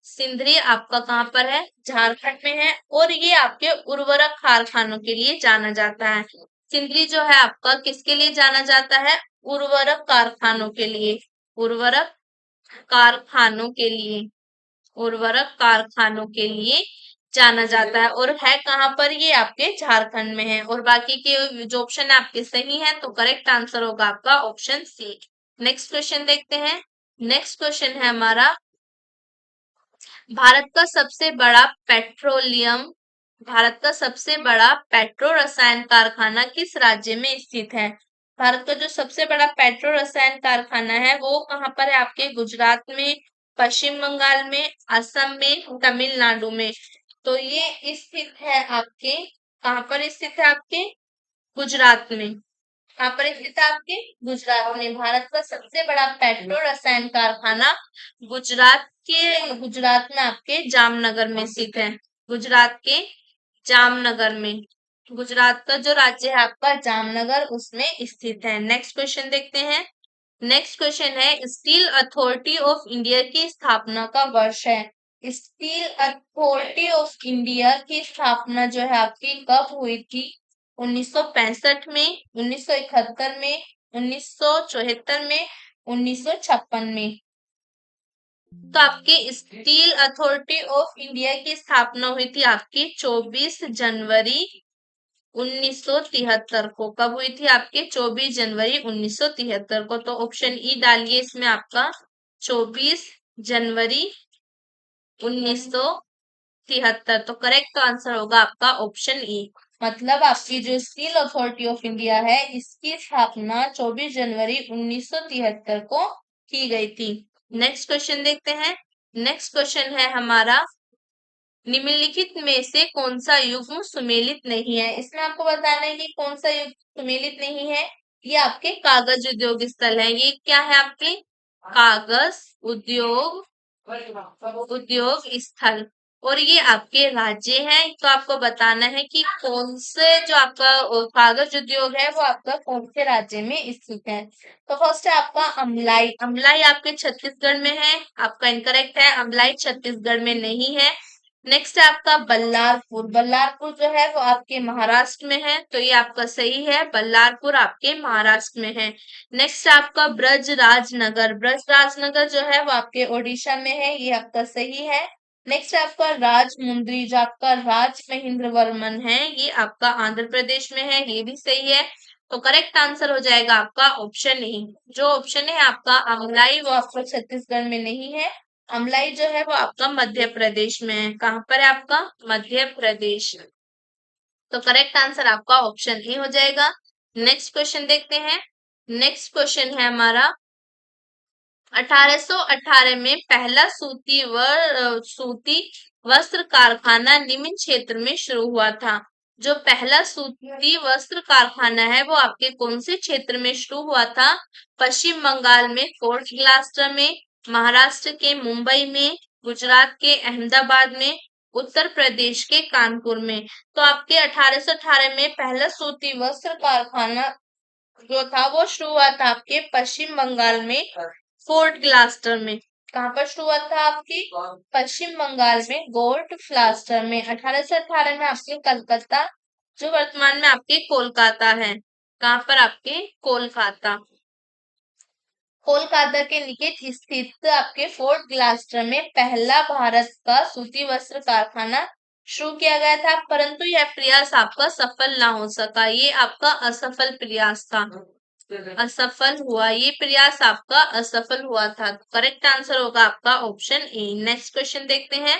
[SPEAKER 1] सिंदरी आपका कहाँ पर है? झारखंड में है। और ये आपके उर्वरक कारखानों के लिए जाना जाता है। सिंदरी जो है आपका किसके लिए जाना जाता है? उर्वरक कारखानों के लिए। उर्वरक कारखानों के लिए, उर्वरक कारखानों के लिए जाना जाता है। और है कहाँ पर? ये आपके झारखंड में है। और बाकी के जो ऑप्शन है आपके सही है, तो करेक्ट आंसर होगा आपका ऑप्शन सी। नेक्स्ट क्वेश्चन देखते हैं। नेक्स्ट क्वेश्चन है हमारा, भारत का सबसे बड़ा पेट्रोलियम, भारत का सबसे बड़ा पेट्रो रसायन कारखाना किस राज्य में स्थित है? भारत का जो सबसे बड़ा पेट्रो रसायन कारखाना है वो कहाँ पर है? आपके गुजरात में, पश्चिम बंगाल में, असम में, तमिलनाडु में। तो ये स्थित है आपके, कहाँ पर स्थित है? आपके गुजरात में। कहाँ पर स्थित है? आपके गुजरात में। भारत का सबसे बड़ा पेट्रो रसायन कारखाना गुजरात में आपके जामनगर में स्थित है। गुजरात के जामनगर में। गुजरात का जो राज्य है आपका जामनगर, उसमें स्थित है। नेक्स्ट क्वेश्चन देखते हैं। नेक्स्ट क्वेश्चन है, स्टील अथॉरिटी ऑफ इंडिया की स्थापना का वर्ष है। स्टील अथॉरिटी ऑफ इंडिया की स्थापना जो है आपकी कब हुई थी? 1965 में, 1971 में, 1974 में, 1956 में। तो आपकी स्टील अथॉरिटी ऑफ इंडिया की स्थापना हुई थी आपकी 24 जनवरी 1973 को। कब हुई थी? आपके 24 जनवरी 1973 को। तो ऑप्शन ई डालिए इसमें आपका 24 जनवरी 1973। तो करेक्ट आंसर होगा आपका ऑप्शन ई। मतलब आपकी जो स्टील अथॉरिटी ऑफ इंडिया है, इसकी स्थापना 24 जनवरी 1973 को की गई थी। नेक्स्ट क्वेश्चन देखते हैं। नेक्स्ट क्वेश्चन है हमारा, निम्नलिखित में से कौन सा युग्म सुमेलित नहीं है? इसमें आपको बताना है कि कौन सा युग्म सुमेलित नहीं है। ये आपके कागज उद्योग स्थल है। ये क्या है? आपके कागज उद्योग उद्योग स्थल। और ये आपके राज्य हैं। तो आपको बताना है कि कौन से जो आपका कागज उद्योग है वो आपका कौन से राज्य में स्थित है। तो फर्स्ट है आपका अमलाई। अमलाई आपके छत्तीसगढ़ में है। आपका इनकरेक्ट है, अमलाई छत्तीसगढ़ में नहीं है। नेक्स्ट है आपका बल्लारपुर। बल्लारपुर जो है वो आपके महाराष्ट्र में है। तो ये आपका सही है, बल्लारपुर आपके महाराष्ट्र में है। नेक्स्ट आपका ब्रज राजनगर। ब्रज राजनगर जो है वो आपके ओडिशा में है। ये आपका सही है। नेक्स्ट आपका राजमुंद्री, जो आपका राज महेंद्र वर्मन है, ये आपका आंध्र प्रदेश में है। ये भी सही है। तो करेक्ट आंसर हो जाएगा आपका ऑप्शन ई। जो ऑप्शन है आपका अमलाई, वो आपका छत्तीसगढ़ में नहीं है। अमलाई जो है वो आपका मध्य प्रदेश में है। कहाँ पर है? आपका मध्य प्रदेश। तो करेक्ट आंसर आपका ऑप्शन ए हो जाएगा। नेक्स्ट क्वेश्चन देखते हैं। नेक्स्ट क्वेश्चन है हमारा, 1818 में पहला सूती वस्त्र कारखाना निम्न क्षेत्र में शुरू हुआ था। जो पहला सूती वस्त्र कारखाना है वो आपके कौन से क्षेत्र में शुरू हुआ था? पश्चिम बंगाल में फोर्ट ग्लास्टर में, महाराष्ट्र के मुंबई में, गुजरात के अहमदाबाद में, उत्तर प्रदेश के कानपुर में। तो आपके 1818 में पहला सूती वस्त्र कारखाना जो था वो शुरू हुआ था आपके पश्चिम बंगाल में, फोर्ट ग्लास्टर में। कहाँ पर शुरू हुआ था? आपकी पश्चिम बंगाल में गोल्ड फ्लास्टर में। 1818 में आपके कलकत्ता, जो वर्तमान में आपके कोलकाता है। कहाँ पर? आपके कोलकाता। कोलकाता के निकट स्थित आपके फोर्ट ग्लास्टर में पहला भारत का सूती वस्त्र कारखाना शुरू किया गया था, परंतु यह प्रयास आपका सफल ना हो सका। ये आपका असफल प्रयास था, असफल हुआ। ये प्रयास आपका असफल हुआ था। करेक्ट आंसर होगा आपका ऑप्शन ए। नेक्स्ट क्वेश्चन देखते हैं।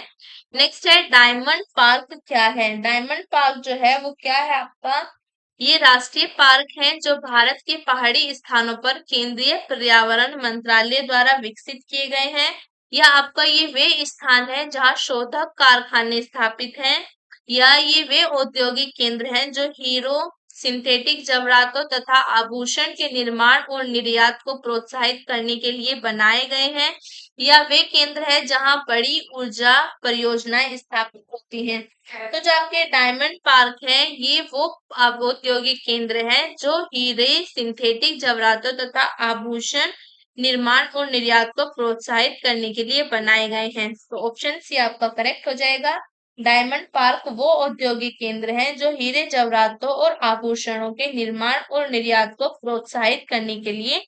[SPEAKER 1] नेक्स्ट है, डायमंड पार्क क्या है? डायमंड पार्क जो है वो क्या है आपका? ये राष्ट्रीय पार्क है जो भारत के पहाड़ी स्थानों पर केंद्रीय पर्यावरण मंत्रालय द्वारा विकसित किए गए हैं। या आपका ये वे स्थान है जहाँ शोधक कारखाने स्थापित हैं, या ये वे औद्योगिक केंद्र हैं जो हीरो सिंथेटिक जवरातों तथा आभूषण के निर्माण और निर्यात को प्रोत्साहित करने के लिए बनाए गए हैं। यह वे केंद्र है जहां बड़ी ऊर्जा परियोजनाएं स्थापित होती हैं। तो जो आपके डायमंड पार्क है, ये वो औद्योगिक केंद्र है जो हीरे, सिंथेटिक जवरातों तथा आभूषण निर्माण और निर्यात को प्रोत्साहित करने के लिए बनाए गए हैं। तो ऑप्शन सी आपका करेक्ट हो जाएगा। डायमंड पार्क वो औद्योगिक केंद्र हैं जो हीरे, जवाहरातों और आभूषणों के निर्माण और निर्यात को प्रोत्साहित करने के लिए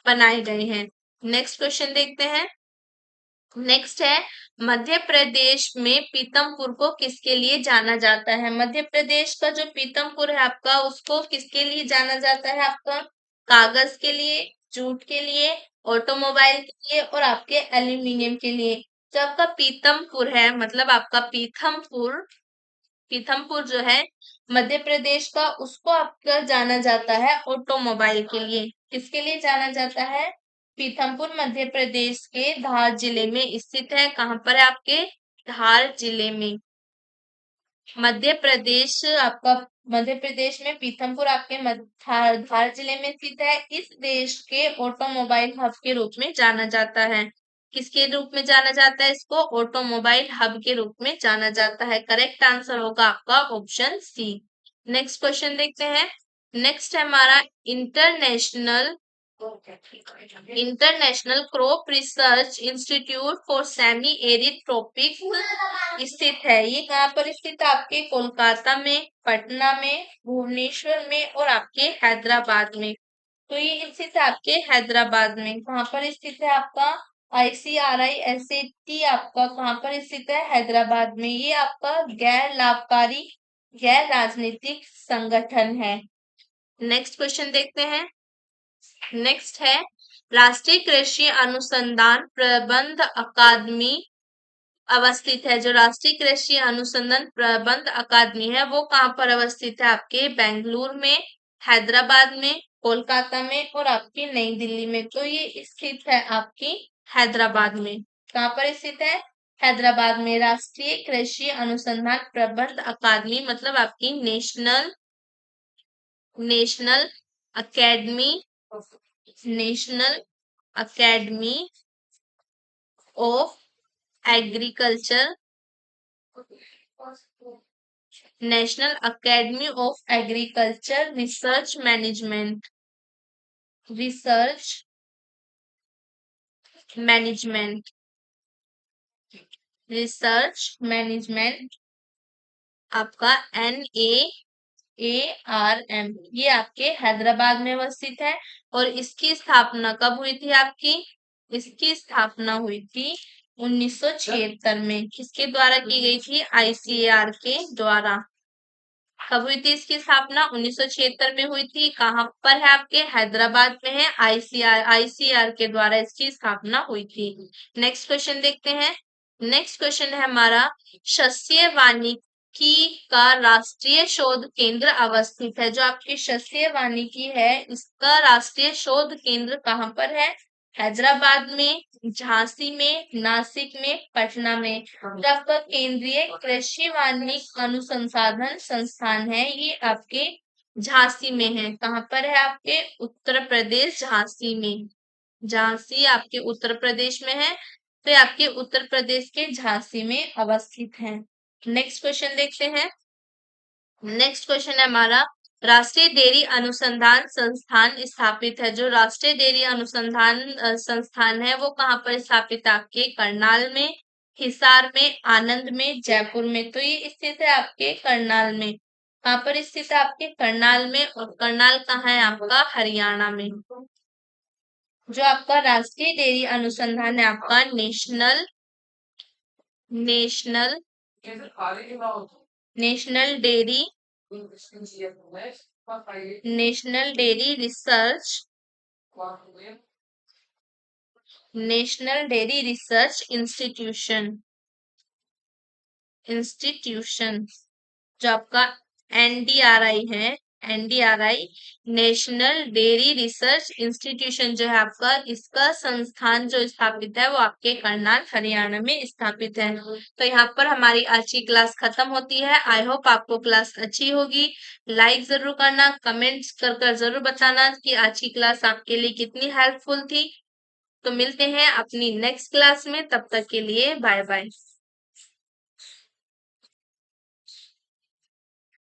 [SPEAKER 1] बनाए गए हैं। नेक्स्ट क्वेश्चन देखते हैं। नेक्स्ट है, मध्य प्रदेश में पीतमपुर को किसके लिए जाना जाता है? मध्य प्रदेश का जो पीतमपुर है आपका, उसको किसके लिए जाना जाता है? आपका कागज के लिए, जूट के लिए, ऑटोमोबाइल के लिए और आपके एल्यूमिनियम के लिए। जो आपका पीतमपुर है, मतलब आपका पीथमपुर, पीथमपुर जो है मध्य प्रदेश का, उसको आपका जाना जाता है ऑटोमोबाइल के लिए। किसके लिए जाना जाता है? पीथमपुर मध्य प्रदेश के धार जिले में स्थित है। कहाँ पर है? आपके धार जिले में। मध्य प्रदेश आपका, मध्य प्रदेश में पीथमपुर आपके धार जिले में स्थित है। इस देश के ऑटोमोबाइल हब के रूप में जाना जाता है। किसके रूप में जाना जाता है? इसको ऑटोमोबाइल हब के रूप में जाना जाता है। करेक्ट आंसर होगा आपका ऑप्शन सी। नेक्स्ट क्वेश्चन देखते हैं। नेक्स्ट है हमारा international crop research institute for semi arid tropic स्थित है। ये कहाँ पर स्थित है? आपके कोलकाता में, पटना में, भुवनेश्वर में और आपके हैदराबाद में। तो ये स्थित है आपके हैदराबाद में। कहाँ पर स्थित है? आपका ICRISAT आपका कहाँ पर स्थित है? हैदराबाद में। ये आपका गैर लाभकारी, गैर राजनीतिक संगठन है। नेक्स्ट क्वेश्चन देखते हैं। नेक्स्ट है, राष्ट्रीय कृषि अनुसंधान प्रबंध अकादमी अवस्थित है। जो राष्ट्रीय कृषि अनुसंधान प्रबंध अकादमी है, वो कहाँ पर अवस्थित है? आपके बेंगलुरु में, हैदराबाद में, कोलकाता में और आपकी नई दिल्ली में। तो ये स्थित है आपकी हैदराबाद में। कहाँ पर स्थित है? हैदराबाद में। राष्ट्रीय कृषि अनुसंधान प्रबंध अकादमी मतलब आपकी national academy national academy of agriculture, national academy of agriculture research management, research management, research management आपका NAARM, ये आपके हैदराबाद में अवस्थित है। और इसकी स्थापना कब हुई थी आपकी? इसकी स्थापना हुई थी 1976 में। किसके द्वारा की गई थी? ICAR के द्वारा। कब हुई थी इसकी स्थापना? 1976 में हुई थी। कहाँ पर है? आपके हैदराबाद में है। ICAR के द्वारा इसकी स्थापना हुई थी। नेक्स्ट क्वेश्चन देखते हैं। नेक्स्ट क्वेश्चन है हमारा, शस्य वानिकी का राष्ट्रीय शोध केंद्र अवस्थित है। जो आपकी शस्य वानिकी है, इसका राष्ट्रीय शोध केंद्र कहाँ पर है? हैदराबाद में, झांसी में, नासिक में, पटना में। जो आपका केंद्रीय कृषि वानिकी अनुसंधान संस्थान है, ये आपके झांसी में है। कहाँ पर है? आपके उत्तर प्रदेश, झांसी में। झांसी आपके उत्तर प्रदेश में है। तो ये आपके उत्तर प्रदेश के झांसी में अवस्थित है। नेक्स्ट क्वेश्चन देखते हैं। नेक्स्ट क्वेश्चन है हमारा, राष्ट्रीय डेयरी अनुसंधान संस्थान स्थापित है। जो राष्ट्रीय डेयरी अनुसंधान संस्थान है, वो कहाँ पर स्थापित है? आपके करनाल में, हिसार में, आनंद में, जयपुर में। तो ये स्थित है आपके करनाल में। कहाँ पर स्थित है? आपके करनाल में। और करनाल कहाँ है? आपका हरियाणा में। जो आपका राष्ट्रीय डेयरी अनुसंधान है, आपका national national national dairy national dairy research national dairy research institution जो आपका NDRI है, NDRI national dairy research institution जो है आपका, इसका संस्थान जो स्थापित है वो आपके करनाल हरियाणा में स्थापित है। तो यहाँ पर हमारी आज की क्लास खत्म होती है। आई होप आपको क्लास अच्छी होगी। लाइक जरूर करना, कमेंट्स कर जरूर बताना कि आज की क्लास आपके लिए कितनी हेल्पफुल थी। तो मिलते हैं अपनी नेक्स्ट क्लास में, तब तक के लिए बाय बाय।